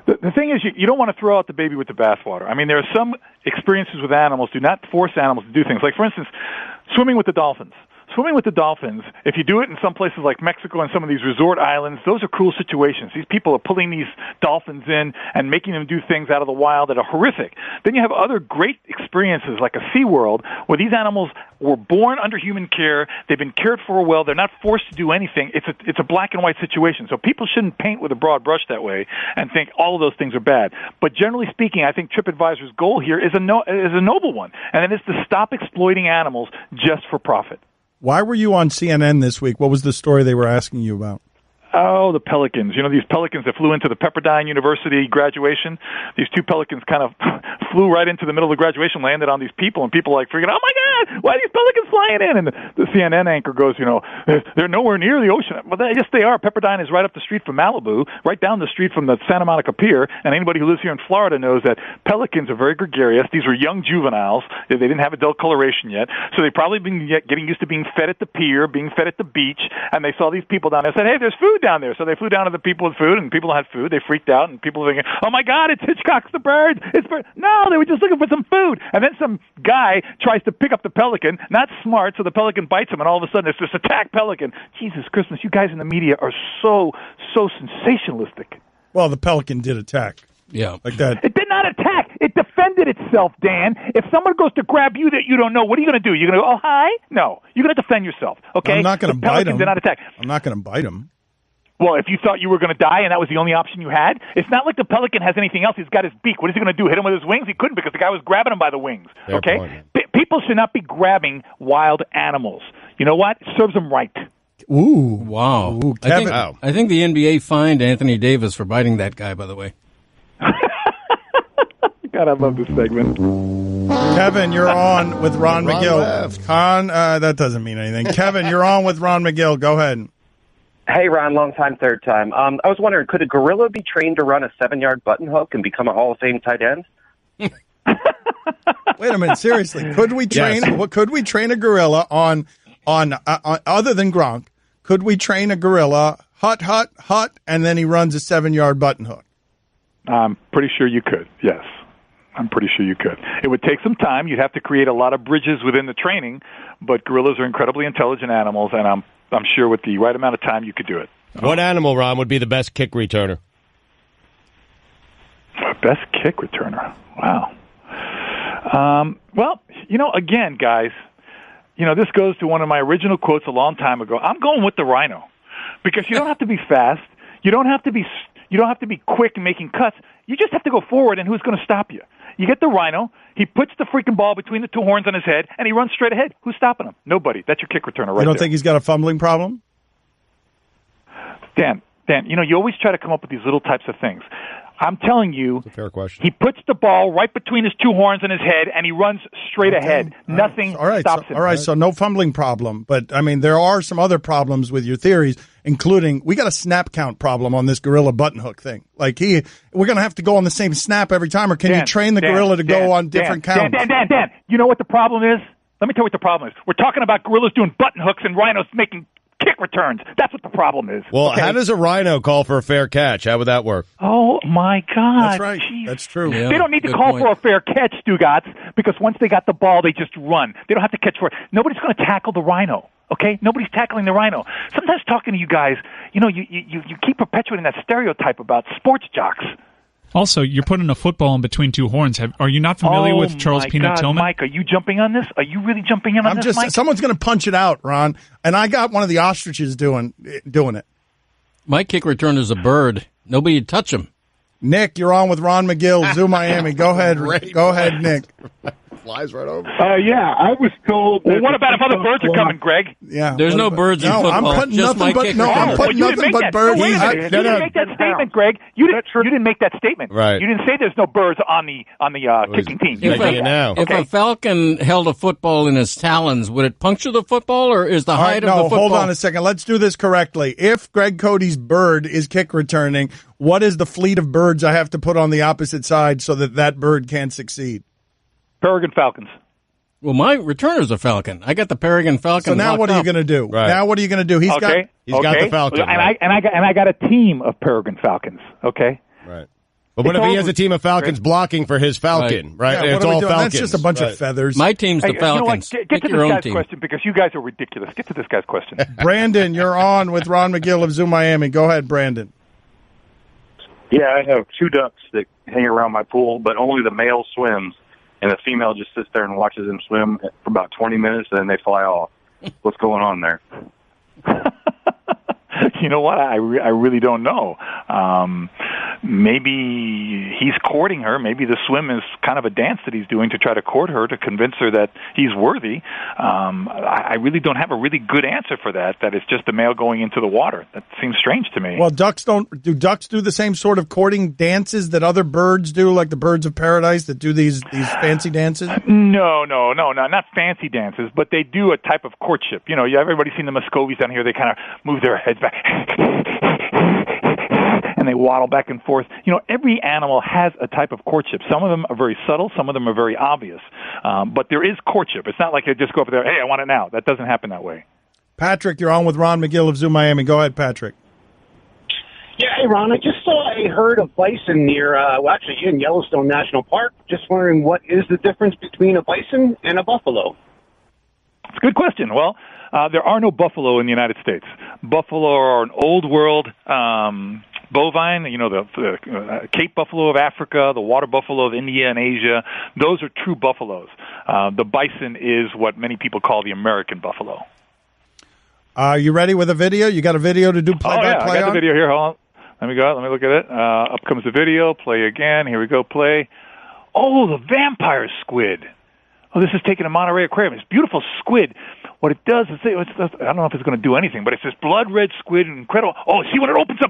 the thing is you don't want to throw out the baby with the bathwater. I mean, there are some experiences with animals do not force animals to do things. Like, for instance, swimming with the dolphins. Swimming with the dolphins, if you do it in some places like Mexico and some of these resort islands, those are cool situations. These people are pulling these dolphins in and making them do things out of the wild that are horrific. Then you have other great experiences like a SeaWorld where these animals were born under human care. They've been cared for well. They're not forced to do anything. It's a black and white situation. So people shouldn't paint with a broad brush that way and think all of those things are bad. But generally speaking, I think TripAdvisor's goal here is a noble one, and that is to stop exploiting animals just for profit. Why were you on CNN this week? What was the story they were asking you about? Oh, the pelicans. These pelicans that flew into the Pepperdine University graduation. These 2 pelicans kind of flew right into the middle of the graduation, landed on these people, and people like freaking, oh my God, why are these pelicans flying in? And the CNN anchor goes, they're nowhere near the ocean. Well, yes, they are. Pepperdine is right up the street from Malibu, right down the street from the Santa Monica Pier, and anybody who lives here in Florida knows that pelicans are very gregarious. These were young juveniles. They didn't have adult coloration yet, so they've probably been getting used to being fed at the pier, being fed at the beach, and they saw these people down there and said, hey, there's food down there. So they flew down to the people with food, and people had food. They freaked out, and people were thinking, oh my God, it's Hitchcock's The Bird. It's bird. No, they were just looking for some food. And then some guy tries to pick up the pelican, not smart, so the pelican bites him, and all of a sudden it's this attack pelican. Jesus Christmas, you guys in the media are so sensationalistic. Well, the pelican did attack. Yeah. Like that. It did not attack. It defended itself, Dan. If someone goes to grab you that you don't know, what are you going to do? You're going to go, oh, hi? No. You're going to defend yourself, okay? I'm not going to bite him. Did not attack. I'm not going to bite him. Well, if you thought you were going to die and that was the only option you had, it's not like the pelican has anything else. He's got his beak. What is he going to do, hit him with his wings? He couldn't because the guy was grabbing him by the wings, okay? People should not be grabbing wild animals. You know what? It serves them right. Ooh. Wow. Ooh, Kevin. I think the NBA fined Anthony Davis for biting that guy, by the way. God, I love this segment. Kevin, you're on with Ron McGill. That doesn't mean anything. Kevin, you're on with Ron McGill. Go ahead. Hey, Ron, long time, third time. I was wondering, could a gorilla be trained to run a 7-yard button hook and become a Hall of Fame tight end? Wait a minute, seriously. Could we train a gorilla on other than Gronk? Could we train a gorilla hut, and then he runs a 7-yard button hook? I'm pretty sure you could, yes. I'm pretty sure you could. It would take some time. You'd have to create a lot of bridges within the training, but gorillas are incredibly intelligent animals, and I'm sure with the right amount of time you could do it. What animal, Ron, would be the best kick returner? Best kick returner? Wow. Well, again, guys, this goes to one of my original quotes a long time ago. I'm going with the rhino because you don't have to be fast. You don't have to be quick in making cuts. You just have to go forward, and who's going to stop you? You get the rhino. He puts the freaking ball between the 2 horns on his head, and he runs straight ahead. Who's stopping him? Nobody. That's your kick returner right there. You don't think he's got a fumbling problem? Dan, you always try to come up with these little types of things. I'm telling you, that's a fair question. He puts the ball right between his 2 horns on his head, and he runs straight ahead. Nothing stops him. All right, so no fumbling problem. But, there are some other problems with your theories, including we got a snap count problem on this gorilla button hook thing. Like, we're going to have to go on the same snap every time, or can you train the gorilla to go on different counts? Dan, you know what the problem is? Let me tell you what the problem is. We're talking about gorillas doing button hooks and rhinos making kick returns. That's what the problem is. Well, how does a rhino call for a fair catch? How would that work? Oh, my God. That's right. Jeez. That's true. Yeah, they don't need to call for a fair catch, Stugotz, because once they got the ball, they just run. They don't have to catch for it. Nobody's going to tackle the rhino. Okay? Nobody's tackling the rhino. Sometimes talking to you guys, you keep perpetuating that stereotype about sports jocks. Also, you're putting a football in between two horns. Are you not familiar with Charles Peanut Tillman? Mike, are you jumping on this? Are you really jumping in on this, Mike? Someone's going to punch it out, Ron. And I got one of the ostriches doing it. My kick return is a bird. Nobody would touch him. Nick, you're on with Ron Magill, Zoo Miami. Go ahead, Nick. Flies right over. Yeah, I was told. Well, what about if other birds are coming, Greg? Yeah, there's no birds in football. I'm putting just nothing but nothing but birds. You didn't make that statement, Greg. You didn't make that statement. Right. You didn't say there's no birds on the kicking team. If a falcon held a football in his talons, would it puncture the football, or is the height of the football? Hold on a second. Let's do this correctly. If Greg Cote's bird is kick returning, what is the fleet of birds I have to put on the opposite side so that bird can't succeed? Peregrine falcons. Well, my returner's a falcon. I got the peregrine falcon. So now what are you going to do? Right. Now what are you going to do? He's got the falcon. And I got a team of peregrine falcons. Okay. Right. But what if he has a team of falcons blocking for his falcon? Right. Yeah, it's all falcons. That's just a bunch of feathers. My team's the falcons. Get to this guy's question because you guys are ridiculous. Get to this guy's question. Brandon, you're on with Ron Magill of Zoo Miami. Go ahead, Brandon. Yeah, I have 2 ducks that hang around my pool, but only the male swims. And the female just sits there and watches them swim for about 20 minutes, and then they fly off. What's going on there? You know what? I really don't know. Maybe he's courting her. Maybe the swim is kind of a dance that he's doing to try to court her, to convince her that he's worthy. I really don't have a really good answer for that. That it's just the male going into the water. That seems strange to me. Well, ducks do the same sort of courting dances that other birds do, like the birds of paradise that do these fancy dances? No, not fancy dances, but they do a type of courtship. Everybody's seen the Muscovies down here. They kind of move their heads back and they waddle back and forth. Every animal has a type of courtship. Some of them are very subtle. Some of them are very obvious. But there is courtship. It's not like they just go up there, hey, I want it now. That doesn't happen that way. Patrick, you're on with Ron Magill of Zoo Miami. Go ahead, Patrick. Yeah, hey, Ron, I just saw a herd of bison near, actually in Yellowstone National Park. Just wondering, what is the difference between a bison and a buffalo? It's a good question. Well, there are no buffalo in the United States. Buffalo are an old world bovine, the Cape buffalo of Africa, the water buffalo of India and Asia. Those are true buffaloes. The bison is what many people call the American buffalo. Are you ready with a video? You got a video to do play-by-play on? I got the video here. Hold on. Let me look at it. Up comes the video. Play again. Here we go. Play. Oh, the vampire squid. Oh, this is taken in Monterey Aquarium. It's beautiful squid. What it does is, I don't know if it's going to do anything, but it's this blood red squid, incredible. Oh, see when it opens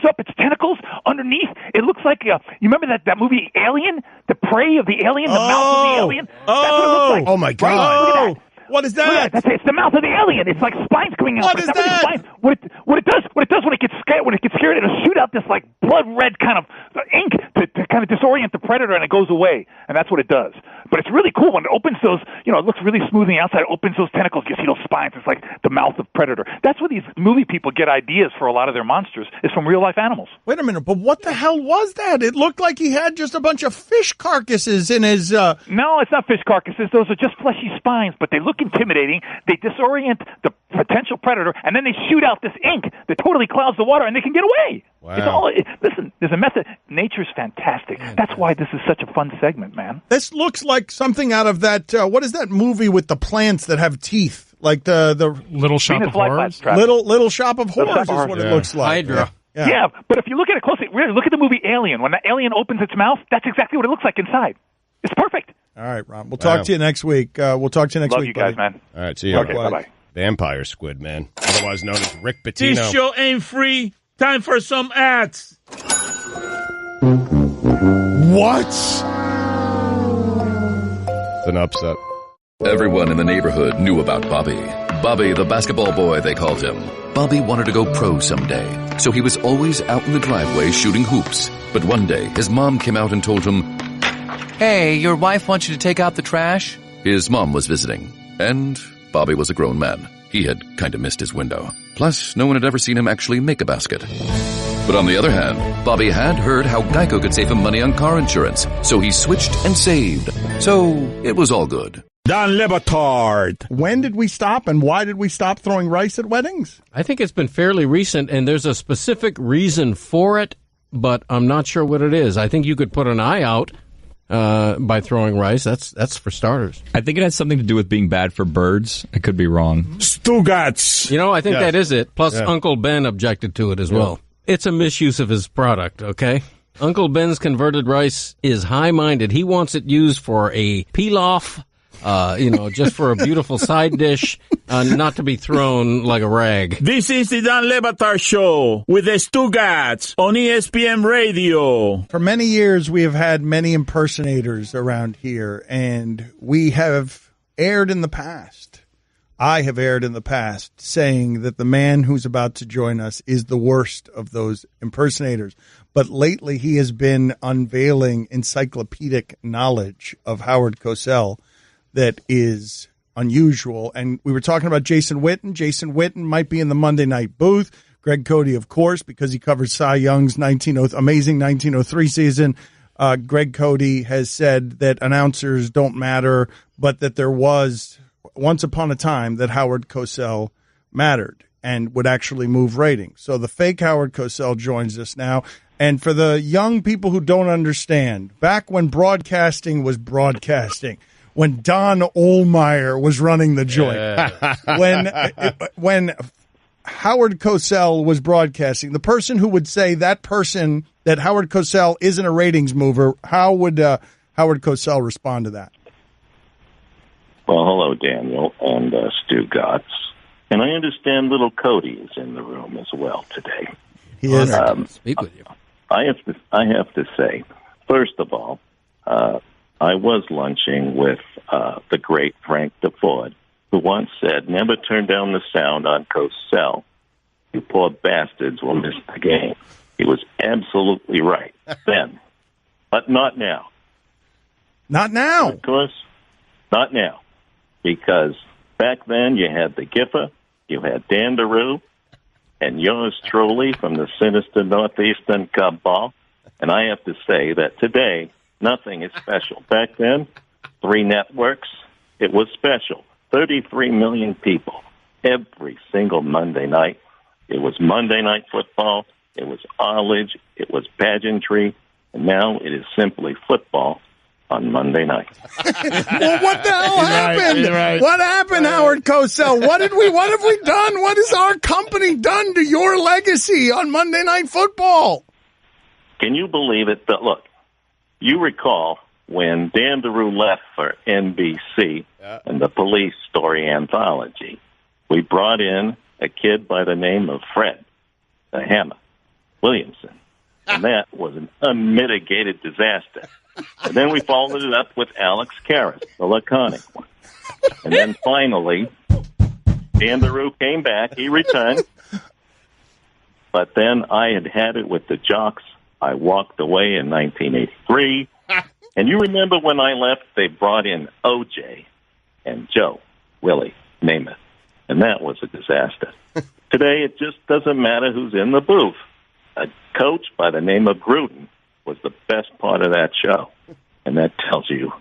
up its tentacles underneath, it looks like, you remember that movie Alien? The prey of the alien, the mouth of the alien? That's what it looks like. Oh my God. Right? Look at that. What is that? It's the mouth of the alien. It's like spines coming out. What is that? What it does when it gets scared, it'll shoot out this like blood red kind of ink to kind of disorient the predator, and it goes away. And that's what it does. But it's really cool when it opens those. It looks really smooth on the outside. It opens those tentacles. You see those spines. It's like the mouth of predator. That's where these movie people get ideas for a lot of their monsters. Is from real life animals. Wait a minute, but what the hell was that? It looked like he had just a bunch of fish carcasses in his. No, it's not fish carcasses. Those are just fleshy spines, but they look intimidating. They disorient the potential predator, and then they shoot out this ink that totally clouds the water, and they can get away. Wow. Listen, there's a method. Nature's fantastic. That's why this is such a fun segment, man. This looks like something out of that. What is that movie with the plants that have teeth? Like the Little Shop of Horrors. Little Shop of Horrors is what it looks like. Hydra. Yeah, but if you look at it closely, really look at the movie Alien. When the alien opens its mouth, that's exactly what it looks like inside. It's perfect. All right, Ron. We'll talk to you next week. We'll talk to you next Love week, you guys, buddy. man. All right, see you. Okay, bye-bye. Vampire squid, man. Otherwise known as Rick Pitino. This show ain't free. Time for some ads. What? It's an upset. Everyone in the neighborhood knew about Bobby. Bobby, the basketball boy, they called him. Bobby wanted to go pro someday, so he was always out in the driveway shooting hoops. But one day, his mom came out and told him, "Hey, your wife wants you to take out the trash?" His mom was visiting, and Bobby was a grown man. He had kind of missed his window. Plus, no one had ever seen him actually make a basket. But on the other hand, Bobby had heard how Geico could save him money on car insurance, so he switched and saved. So it was all good. Dan Le Batard. When did we stop, and why did we stop throwing rice at weddings? I think it's been fairly recent, and there's a specific reason for it, but I'm not sure what it is. I think you could put an eye out by throwing rice. That's for starters. I think it has something to do with being bad for birds. I could be wrong. Stugotz. I think that is it. Plus, Uncle Ben objected to it as well. It's a misuse of his product, okay? Uncle Ben's converted rice is high-minded. He wants it used for a pilaf, just for a beautiful side dish, not to be thrown like a rag. This is the Dan Le Batard Show with the Stugotz on ESPN Radio. For many years, we have had many impersonators around here, and we have aired in the past. I have aired in the past saying that the man who's about to join us is the worst of those impersonators. But lately, he has been unveiling encyclopedic knowledge of Howard Cosell that is unusual. And we were talking about Jason Witten. Jason Witten might be in the Monday night booth. Greg Cote, of course, because he covered Cy Young's amazing 1903 season. Greg Cote has said that announcers don't matter, but that there was once upon a time that Howard Cosell mattered and would actually move ratings. So the fake Howard Cosell joins us now. And for the young people who don't understand, back when broadcasting was broadcasting, when Don Ohlmeyer was running the joint, when Howard Cosell was broadcasting, the person who would say that Howard Cosell isn't a ratings mover, how would Howard Cosell respond to that? Well, hello, Daniel and Stugotz. And I understand little Cody is in the room as well today. He is. Speak with you. I have to say, first of all, I was lunching with the great Frank DeFord, who once said, "Never turn down the sound on Cosell. You poor bastards will miss the game." He was absolutely right then, but not now. Not now. Of course, not now, because back then you had the Giffer, you had Dan DeRue, and yours truly from the sinister Northeastern Cabal. And I have to say that today, nothing is special. Back then, 3 networks, it was special. 33 million people every single Monday night. It was Monday Night Football. It was Arledge. It was pageantry. And now it is simply football on Monday night. Well, what the hell happened? Right. What happened, Howard Cosell? What have we done? What has our company done to your legacy on Monday Night Football? Can you believe it? But look, you recall when Dan DeRue left for NBC and the police story anthology, we brought in a kid by the name of Fred, the Hammer, Williamson. And that was an unmitigated disaster. And then we followed it up with Alex Karras, the laconic one. And then finally, Dan DeRue came back. He returned. But then I had it with the Jocks. I walked away in 1983. And you remember when I left, they brought in O.J. and Joe, Willie, Namath. And that was a disaster. Today, it just doesn't matter who's in the booth. A coach by the name of Gruden was the best part of that show. And that tells you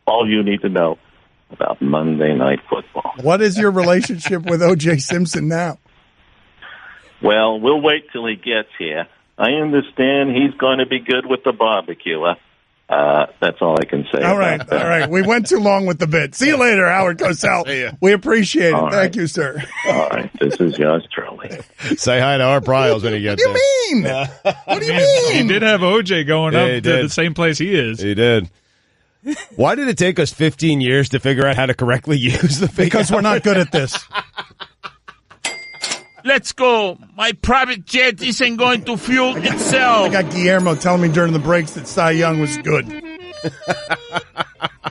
all you need to know about Monday Night Football. What is your relationship with O.J. Simpson now? Well, we'll wait till he gets here. I understand he's going to be good with the barbecue. That's all I can say. All right. We went too long with the bit. See you later, Howard Cosell. We appreciate it. All Thank right. you, sir. All right. This is yours truly. Say hi to Art Briles when he gets there. What do you mean? What do you mean? He did have OJ going Yeah, up he to did. the same place he is. He did. Why did it take us 15 years to figure out how to correctly use the fake Because we're not good at this. Let's go. My private jet isn't going to fuel itself. I got Guillermo telling me during the breaks that Cy Young was good.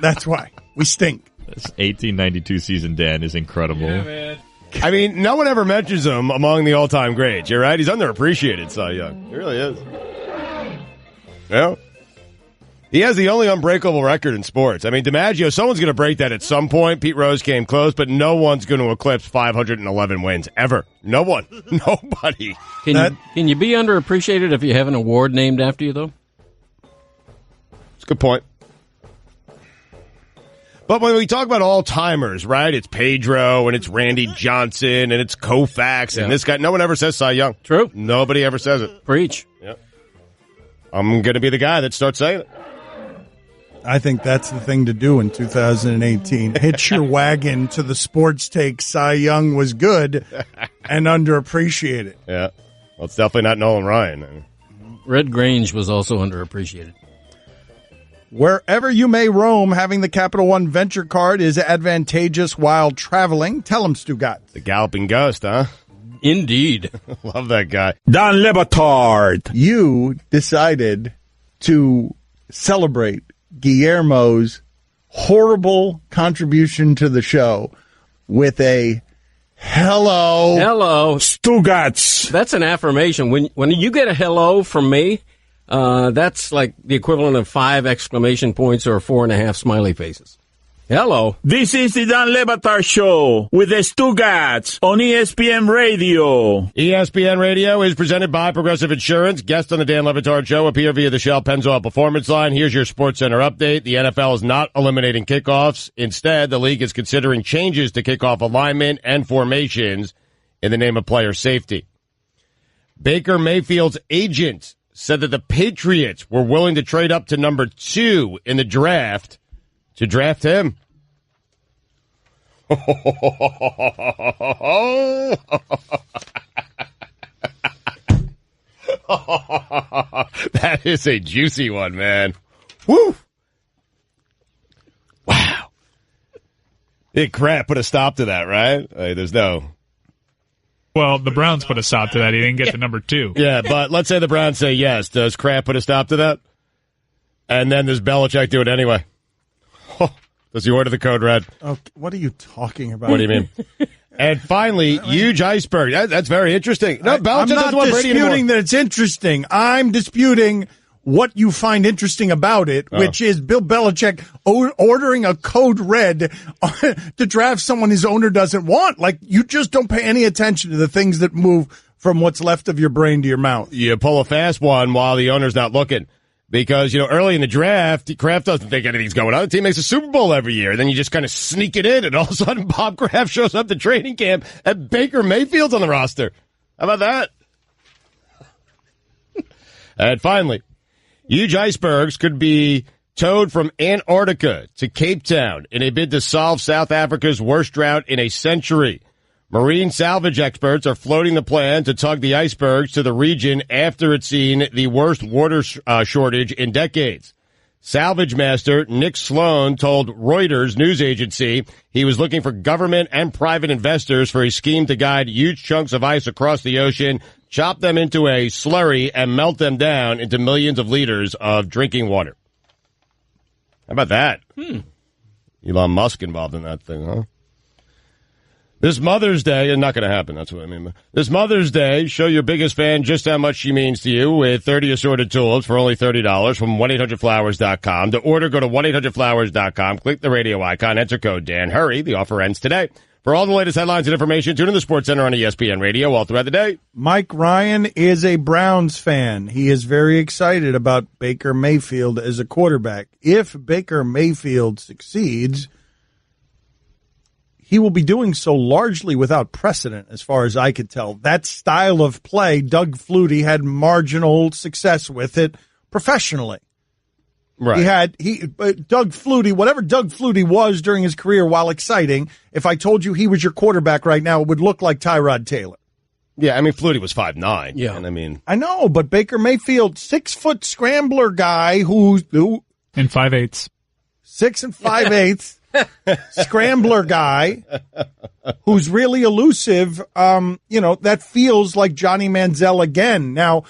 That's why. We stink. This 1892 season, Dan, is incredible. Yeah, man. I mean, no one ever mentions him among the all-time greats. You're right. He's underappreciated, Cy Young. He really is. Yeah. He has the only unbreakable record in sports. I mean, DiMaggio, someone's going to break that at some point. Pete Rose came close, but no one's going to eclipse 511 wins, ever. No one. Nobody. Can you be underappreciated if you have an award named after you, though? It's a good point. But when we talk about all-timers, right, it's Pedro and it's Randy Johnson and it's Koufax and this guy. No one ever says Cy Young. True. Nobody ever says it. Preach. Yep. I'm going to be the guy that starts saying it. I think that's the thing to do in 2018. Hitch your wagon to the sports take. Cy Young was good and underappreciated. Yeah. Well, it's definitely not Nolan Ryan. Red Grange was also underappreciated. Wherever you may roam, having the Capital One Venture Card is advantageous while traveling. Tell him, Stugotz. The Galloping Ghost, huh? Indeed. Love that guy. Don Batard. You decided to celebrate Guillermo's horrible contribution to the show with a hello, Stugotz. That's an affirmation. When you get a hello from me, that's like the equivalent of 5 exclamation points or 4.5 smiley faces. Hello. This is the Don Batard Show with the Stugotz on ESPN Radio. ESPN Radio is presented by Progressive Insurance. Guest on the Dan Batard Show appear via the Shell Pennzoil Performance Line. Here's your SportsCenter update. The NFL is not eliminating kickoffs. Instead, the league is considering changes to kickoff alignment and formations in the name of player safety. Baker Mayfield's agent said that the Patriots were willing to trade up to number 2 in the draft to draft him. That is a juicy one, man. Woo! Wow. Big crap put a stop to that, right? There's no... Well, the Browns put a stop to that. He didn't get to number 2. Yeah, but let's say the Browns say yes. Does Kraft put a stop to that? And then does Belichick do it anyway? Does he order the code red? Okay, what are you talking about? What do you mean? And finally, huge iceberg. That's very interesting. No, Belichick I'm doesn't not want Brady disputing anymore. that it's interesting. I'm disputing what you find interesting about it, which is Bill Belichick ordering a code red to draft someone his owner doesn't want. Like, you just don't pay any attention to the things that move from what's left of your brain to your mouth. You pull a fast one while the owner's not looking. Because, early in the draft, Kraft doesn't think anything's going on. The team makes a Super Bowl every year. Then you just kind of sneak it in, and all of a sudden Bob Kraft shows up to training camp, and Baker Mayfield's on the roster. How about that? And finally, huge icebergs could be towed from Antarctica to Cape Town in a bid to solve South Africa's worst drought in a century. Marine salvage experts are floating the plan to tug the icebergs to the region after it's seen the worst water shortage in decades. Salvage master Nick Sloan told Reuters news agency he was looking for government and private investors for a scheme to guide huge chunks of ice across the ocean, chop them into a slurry, and melt them down into millions of liters of drinking water. How about that? Elon Musk involved in that thing, huh? This Mother's Day, and not going to happen, that's what I mean. This Mother's Day, show your biggest fan just how much she means to you with 30 assorted tulips for only $30 from 1-800-Flowers.com. To order, go to 1-800-Flowers.com, click the radio icon, enter code Dan. Hurry, the offer ends today. For all the latest headlines and information, tune in to the SportsCenter on ESPN Radio all throughout the day. Mike Ryan is a Browns fan. He is very excited about Baker Mayfield as a quarterback. If Baker Mayfield succeeds, he will be doing so largely without precedent, as far as I could tell. That style of play, Doug Flutie had marginal success with it professionally. Right. Doug Flutie, whatever Doug Flutie was during his career, while exciting, if I told you he was your quarterback right now, it would look like Tyrod Taylor. Yeah, I mean, Flutie was 5'9". Yeah. And I know, but Baker Mayfield, 6-foot scrambler guy who in 5/8, 6 and 5/8. Scrambler guy who's really elusive. That feels like Johnny Manziel again. Now,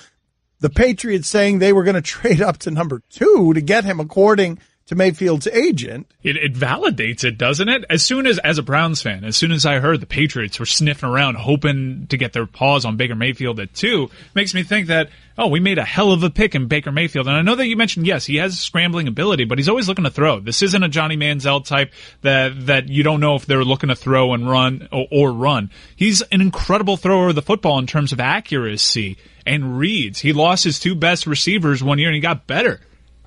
the Patriots saying they were going to trade up to number 2 to get him, according to Mayfield's agent. It validates it, doesn't it? As a Browns fan, as soon as I heard the Patriots were sniffing around hoping to get their paws on Baker Mayfield at 2, makes me think that, we made a hell of a pick in Baker Mayfield. And I know that you mentioned, yes, he has scrambling ability, but he's always looking to throw. This isn't a Johnny Manziel type that you don't know if they're looking to throw and run or run. He's an incredible thrower of the football in terms of accuracy and reads. He lost his 2 best receivers one year and he got better.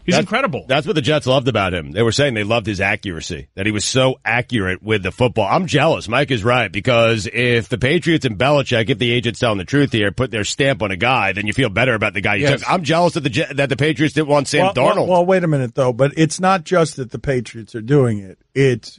He's incredible. That's what the Jets loved about him. They were saying they loved his accuracy, that he was so accurate with the football. I'm jealous. Mike is right, because if the Patriots and Belichick, if the agent's telling the truth here, put their stamp on a guy, then you feel better about the guy you took. I'm jealous that the Patriots didn't want Sam Darnold. Well, wait a minute, though. But it's not just that the Patriots are doing it. It's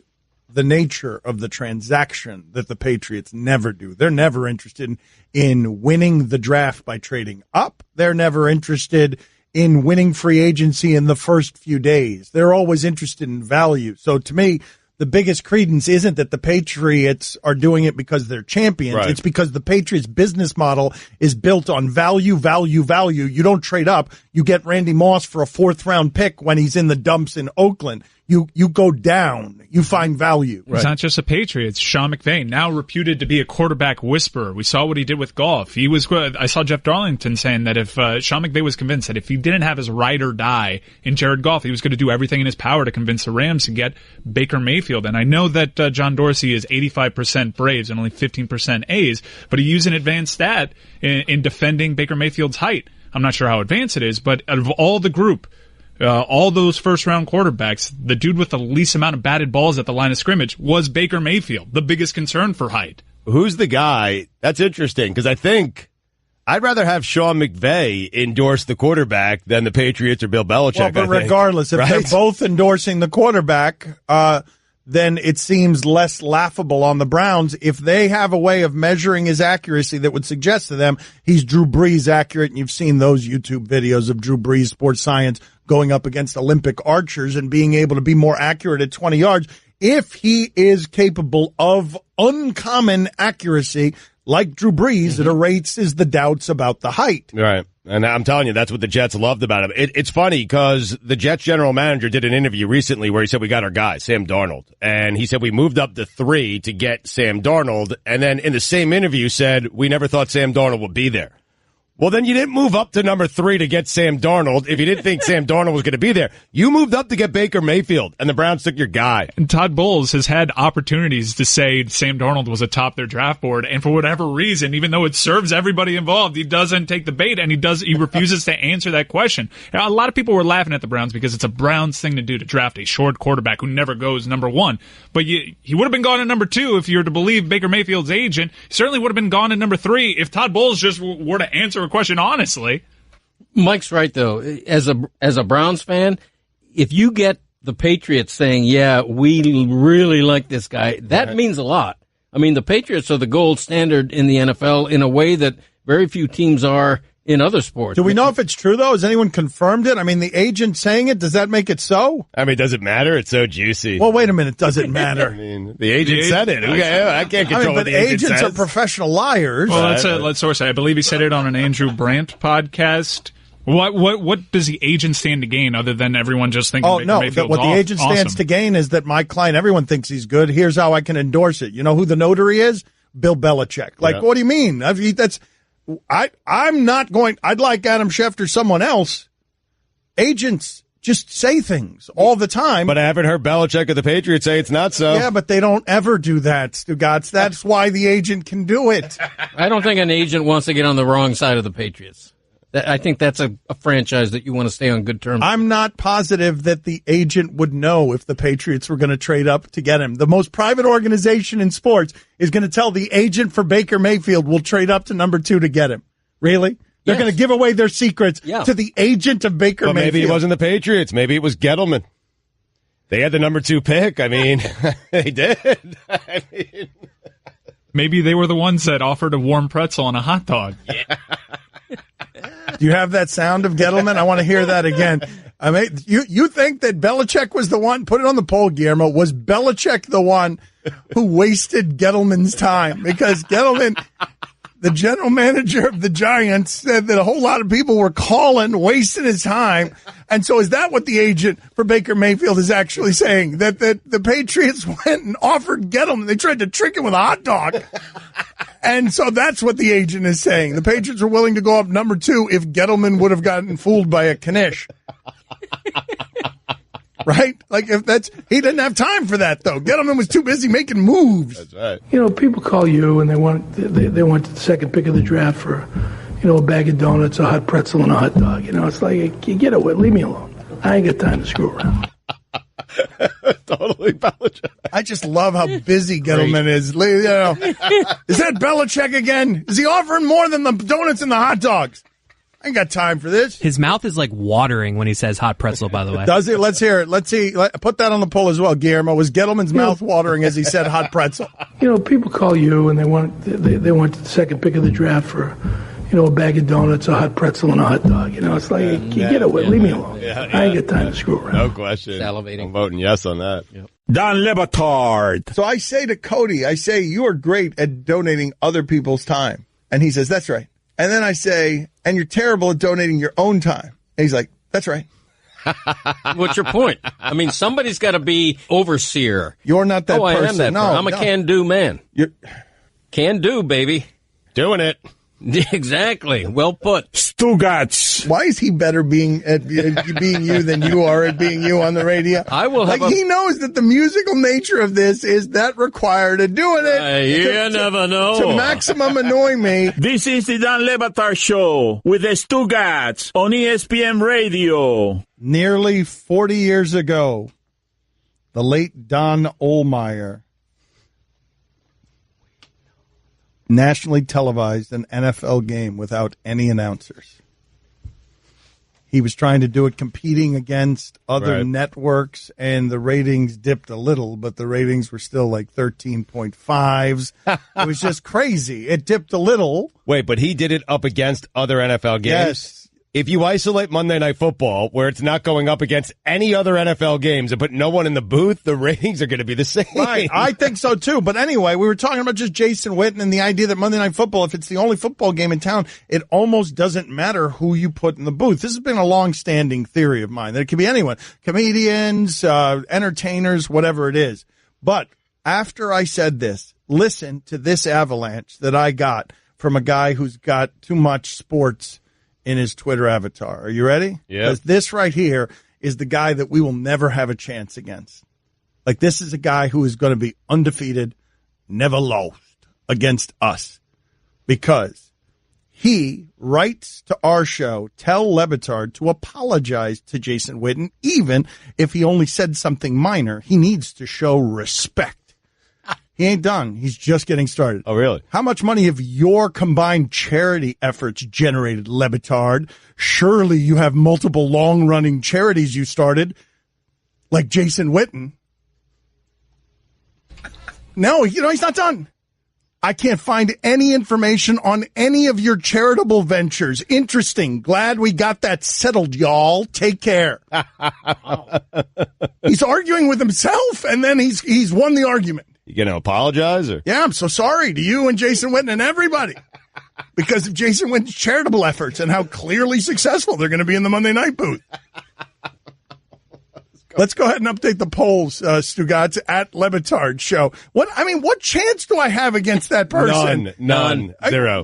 the nature of the transaction that the Patriots never do. They're never interested in winning the draft by trading up. They're never interested in winning free agency in the first few days. They're always interested in value. So to me, the biggest credence isn't that the Patriots are doing it because they're champions. Right. It's because the Patriots business model is built on value, value, value. You don't trade up. You get Randy Moss for a 4th round pick when he's in the dumps in Oakland. You go down. You find value. It's not just the Patriots. Sean McVay, now reputed to be a quarterback whisperer. We saw what he did with Goff. I saw Jeff Darlington saying that if Sean McVay was convinced that if he didn't have his ride or die in Jared Goff, he was going to do everything in his power to convince the Rams to get Baker Mayfield. And I know that John Dorsey is 85% Braves and only 15% A's, but he used an advanced stat in defending Baker Mayfield's height. I'm not sure how advanced it is, but out of all the group, all those first-round quarterbacks, the dude with the least amount of batted balls at the line of scrimmage was Baker Mayfield, the biggest concern for height. Who's the guy? That's interesting, because I think I'd rather have Sean McVay endorse the quarterback than the Patriots or Bill Belichick. Well, but regardless, if they're both endorsing the quarterback, then it seems less laughable on the Browns. If they have a way of measuring his accuracy that would suggest to them he's Drew Brees accurate, and you've seen those YouTube videos of Drew Brees, Sports Science, going up against Olympic archers and being able to be more accurate at 20 yards. If he is capable of uncommon accuracy like Drew Brees, it erases the doubts about the height. Right. And I'm telling you, that's what the Jets loved about him. It's funny because the Jets general manager did an interview recently where he said, we got our guy, Sam Darnold. And he said, we moved up to 3 to get Sam Darnold. And then in the same interview said, we never thought Sam Darnold would be there. Well, then you didn't move up to number 3 to get Sam Darnold if you didn't think Sam Darnold was going to be there. You moved up to get Baker Mayfield, and the Browns took your guy. And Todd Bowles has had opportunities to say Sam Darnold was atop their draft board, and for whatever reason, even though it serves everybody involved, he doesn't take the bait, and he refuses to answer that question. Now, a lot of people were laughing at the Browns because it's a Browns thing to do to draft a short quarterback who never goes number 1. But he would have been gone at number 2 if you were to believe Baker Mayfield's agent. He certainly would have been gone at number 3 if Todd Bowles just were to answer a question honestly. Mike's right, though. As a Browns fan, if you get the Patriots saying, yeah, we really like this guy, that means a lot. I mean, the Patriots are the gold standard in the NFL in a way that very few teams are in other sports. Do we know if it's true, though? Has anyone confirmed it? I mean, the agent saying it, does that make it so? I mean, does it matter? It's so juicy. Well, wait a minute. Does it matter? I mean, the agent said it. I can't control what the agent says. But agents are professional liars. Well, let's source it. I believe he said it on an Andrew Brandt podcast. What does the agent stand to gain other than everyone just thinking Baker Mayfield's what the agent stands to gain is that my client, everyone thinks he's good. Here's how I can endorse it. You know who the notary is? Bill Belichick. Like, what do you mean? I'm not going. I'd like Adam Schefter, someone else. Agents just say things all the time. But I haven't heard Belichick or the Patriots say it's not so. Yeah, but they don't ever do that, Stugotz. That's why the agent can do it. I don't think an agent wants to get on the wrong side of the Patriots. I think that's a franchise that you want to stay on good terms. I'm not positive that the agent would know if the Patriots were going to trade up to get him. The most private organization in sports is going to tell the agent for Baker Mayfield will trade up to number 2 to get him. Really? They're going to give away their secrets to the agent of Baker Mayfield. Maybe it wasn't the Patriots. Maybe it was Gettleman. They had the number 2 pick. I mean, they did. Maybe they were the ones that offered a warm pretzel and a hot dog. Yeah. Do you have that sound of Gettleman? I want to hear that again. I mean, you think that Belichick was the one? Put it on the poll, Guillermo. Was Belichick the one who wasted Gettleman's time? Because Gettleman, the general manager of the Giants, said that a whole lot of people were calling, wasting his time. And so is that what the agent for Baker Mayfield is actually saying? That the Patriots went and offered Gettleman. They tried to trick him with a hot dog. And so that's what the agent is saying. The Patriots are willing to go up number 2 if Gettleman would have gotten fooled by a Knish. Right? Like, he didn't have time for that, though. Gettleman was too busy making moves. That's right. You know, people call you and they want the second pick of the draft for, a bag of donuts, a hot pretzel, and a hot dog. It's like, you get it, leave me alone. I ain't got time to screw around. Totally Belichick. I just love how busy Gettleman is. You know, is that Belichick again? Is he offering more than the donuts and the hot dogs? I ain't got time for this. His mouth is like watering when he says hot pretzel, by the way. Does it? Let's hear it. Let's see. Put that on the poll as well, Guillermo. Was Gettleman's mouth watering as he said hot pretzel? You know, people call you and they want the second pick of the draft for, you know, a bag of donuts, a hot pretzel, and a hot dog. You know, it's like, you get away. Leave me alone. I ain't got time to screw around. No question. Salivating. I'm voting yes on that. Yep. Don Batard. So I say to Cody, you are great at donating other people's time. And he says, that's right. And then I say, and you're terrible at donating your own time. And he's like, that's right. What's your point? I mean, somebody's got to be overseer. You're not that person. I am that person. I'm a can-do man. Can-do, baby. Doing it. Exactly. Well put. Stugotz. Why is he better being at being you than you are at being you on the radio? I will have he knows that the musical nature of this is that required to doing it. You never know. To maximum annoy me. This is the Don Batard Show with the Stugotz on ESPN Radio. Nearly 40 years ago, the late Don Ohlmeyer nationally televised an NFL game without any announcers. He was trying to do it competing against other networks, and the ratings dipped a little, but the ratings were still like 13.5s. It was just crazy. It dipped a little. Wait, but he did it up against other NFL games? Yes. If you isolate Monday Night Football, where it's not going up against any other NFL games and put no one in the booth, the ratings are going to be the same. Right, I think so too. But anyway, we were talking about just Jason Witten and the idea that Monday Night Football, if it's the only football game in town, it almost doesn't matter who you put in the booth. This has been a long-standing theory of mine, that it could be anyone, comedians, entertainers, whatever it is. But after I said this, listen to this avalanche that I got from a guy who's got too much sports in his Twitter avatar. Are you ready? Yeah. Because this right here is the guy that we will never have a chance against. Like, this is a guy who is going to be undefeated, never lost against us. Because he writes to our show, tell Le Batard to apologize to Jason Witten, even if he only said something minor. He needs to show respect. He ain't done. He's just getting started. Oh, really? How much money have your combined charity efforts generated, Le Batard? Surely you have multiple long-running charities you started, like Jason Witten. No, he's not done. I can't find any information on any of your charitable ventures. Interesting. Glad we got that settled, y'all. Take care. He's arguing with himself, and then he's won the argument. You going to apologize? Or? Yeah, I'm so sorry to you and Jason Witten and everybody because of Jason Witten's charitable efforts and how clearly successful they're going to be in the Monday night booth. Let's go ahead and update the polls, Stugotz, at Le Batard Show. What chance do I have against that person? None. Zero.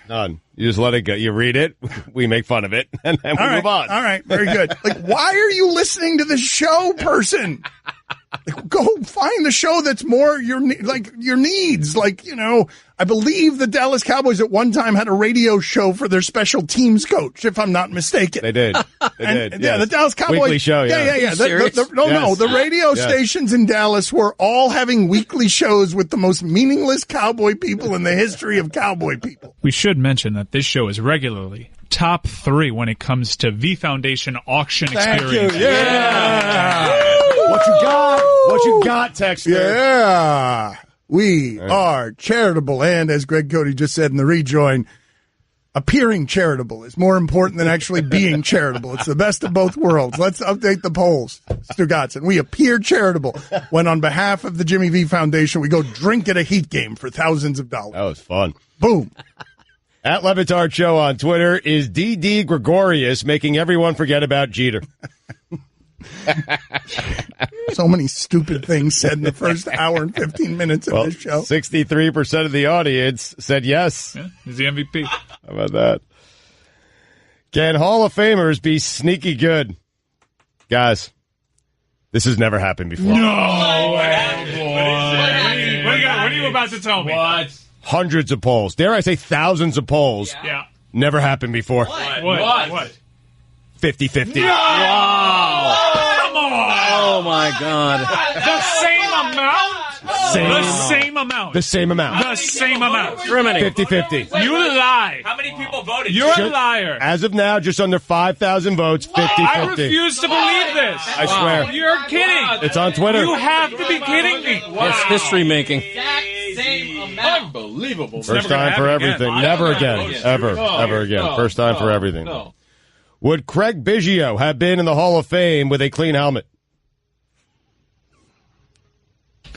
None. You just let it go. You read it, we make fun of it, and then we move on. All right, very good. Like, why are you listening to the show, person? Go find the show that's more your needs. Like, I believe the Dallas Cowboys at one time had a radio show for their special teams coach, if I'm not mistaken. They did. Yes. Yeah, the Dallas Cowboys. Weekly show, Yeah. The radio stations in Dallas were all having weekly shows with the most meaningless cowboy people in the history of cowboy people. We should mention that this show is regularly top 3 when it comes to V Foundation auction experience. Thank you. Yeah. What you got, Texter? Yeah. We are charitable, and as Greg Cote just said in the rejoin, appearing charitable is more important than actually being charitable. It's the best of both worlds. Let's update the polls, Stugotz. And we appear charitable when, on behalf of the Jimmy V Foundation, we go drink at a Heat game for thousands of dollars. That was fun. Boom. At Le Batard Show on Twitter is D.D. Gregorius making everyone forget about Jeter. So many stupid things said in the first hour and 15 minutes of this show. 63% of the audience said yes. Yeah, he's the MVP. How about that? Can Hall of Famers be sneaky good? Guys, this has never happened before. No way. What are you about to tell me? What? Hundreds of polls. Dare I say thousands of polls. Yeah. Never happened before. What? 50-50. No! Wow. Come on! Oh, my God. The same amount? The same amount. The same amount. The same amount. 50-50. You lie. How many people voted? You're a liar. As of now, just under 5,000 votes, 50-50. I refuse to believe this. I swear. You're kidding. It's on Twitter. You have to be kidding me. It's history making. Same amount. Unbelievable. First time for everything. Never again. Ever again. First time for everything. Would Craig Biggio have been in the Hall of Fame with a clean helmet?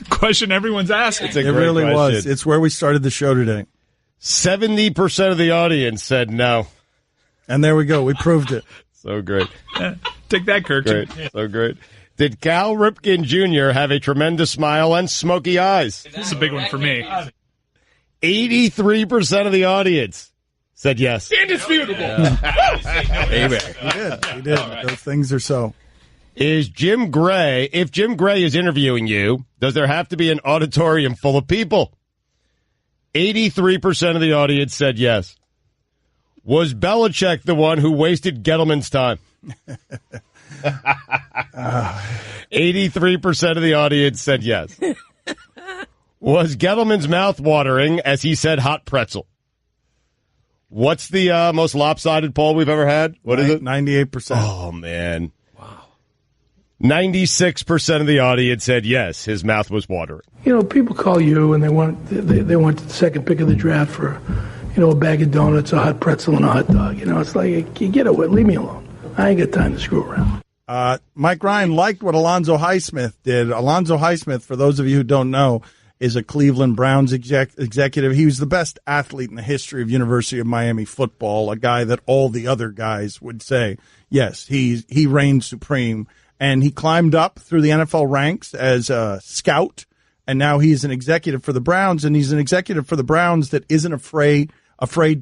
Question everyone's asking. It really was. It's where we started the show today. 70% of the audience said no. And there we go. We proved it. So great. Take that, Kirk. Great. So great. Did Cal Ripken Jr. have a tremendous smile and smoky eyes? This is a big one for me. 83% of the audience said yes. Indisputable. He did. Those things are so. If Jim Gray is interviewing you, does there have to be an auditorium full of people? 83% of the audience said yes. Was Belichick the one who wasted Gettleman's time? 83% of the audience said yes. Was Gettleman's mouth watering as he said hot pretzel? What's the most lopsided poll we've ever had? What is it? 98%. Oh, man. 96% of the audience said yes, his mouth was watering. You know, people call you and they want the second pick of the draft for, a bag of donuts, a hot pretzel, and a hot dog. It's like, you get away, leave me alone. I ain't got time to screw around. Mike Ryan liked what Alonzo Highsmith did. Alonzo Highsmith, for those of you who don't know, is a Cleveland Browns executive. He was the best athlete in the history of University of Miami football, a guy that all the other guys would say, yes, he reigned supreme. And he climbed up through the NFL ranks as a scout, and now he's an executive for the Browns, and he's an executive for the Browns that isn't afraid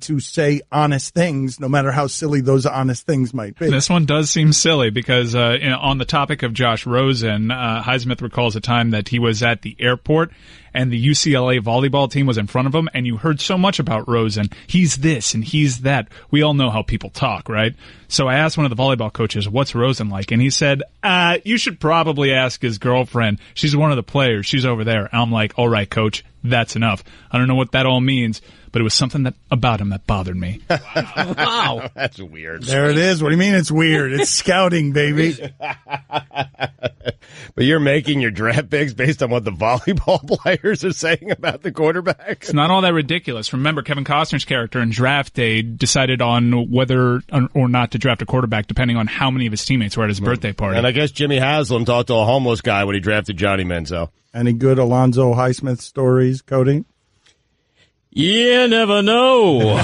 to say honest things, no matter how silly those honest things might be. This one does seem silly because on the topic of Josh Rosen, Highsmith recalls a time that he was at the airport and the UCLA volleyball team was in front of him, and you heard so much about Rosen. He's this and he's that. We all know how people talk, right? So I asked one of the volleyball coaches, what's Rosen like? And he said, you should probably ask his girlfriend. She's one of the players. She's over there. And I'm like, all right, coach, that's enough. I don't know what that all means, but it was something about him that bothered me. Wow. That's weird. There it is. What do you mean it's weird? It's scouting, baby. But you're making your draft picks based on what the volleyball players are saying about the quarterback? It's not all that ridiculous. Remember, Kevin Costner's character in Draft Day decided on whether or not to draft a quarterback depending on how many of his teammates were at his birthday party. And I guess Jimmy Haslam talked to a homeless guy when he drafted Johnny Manziel. Any good Alonzo Highsmith stories, Cody? You never know.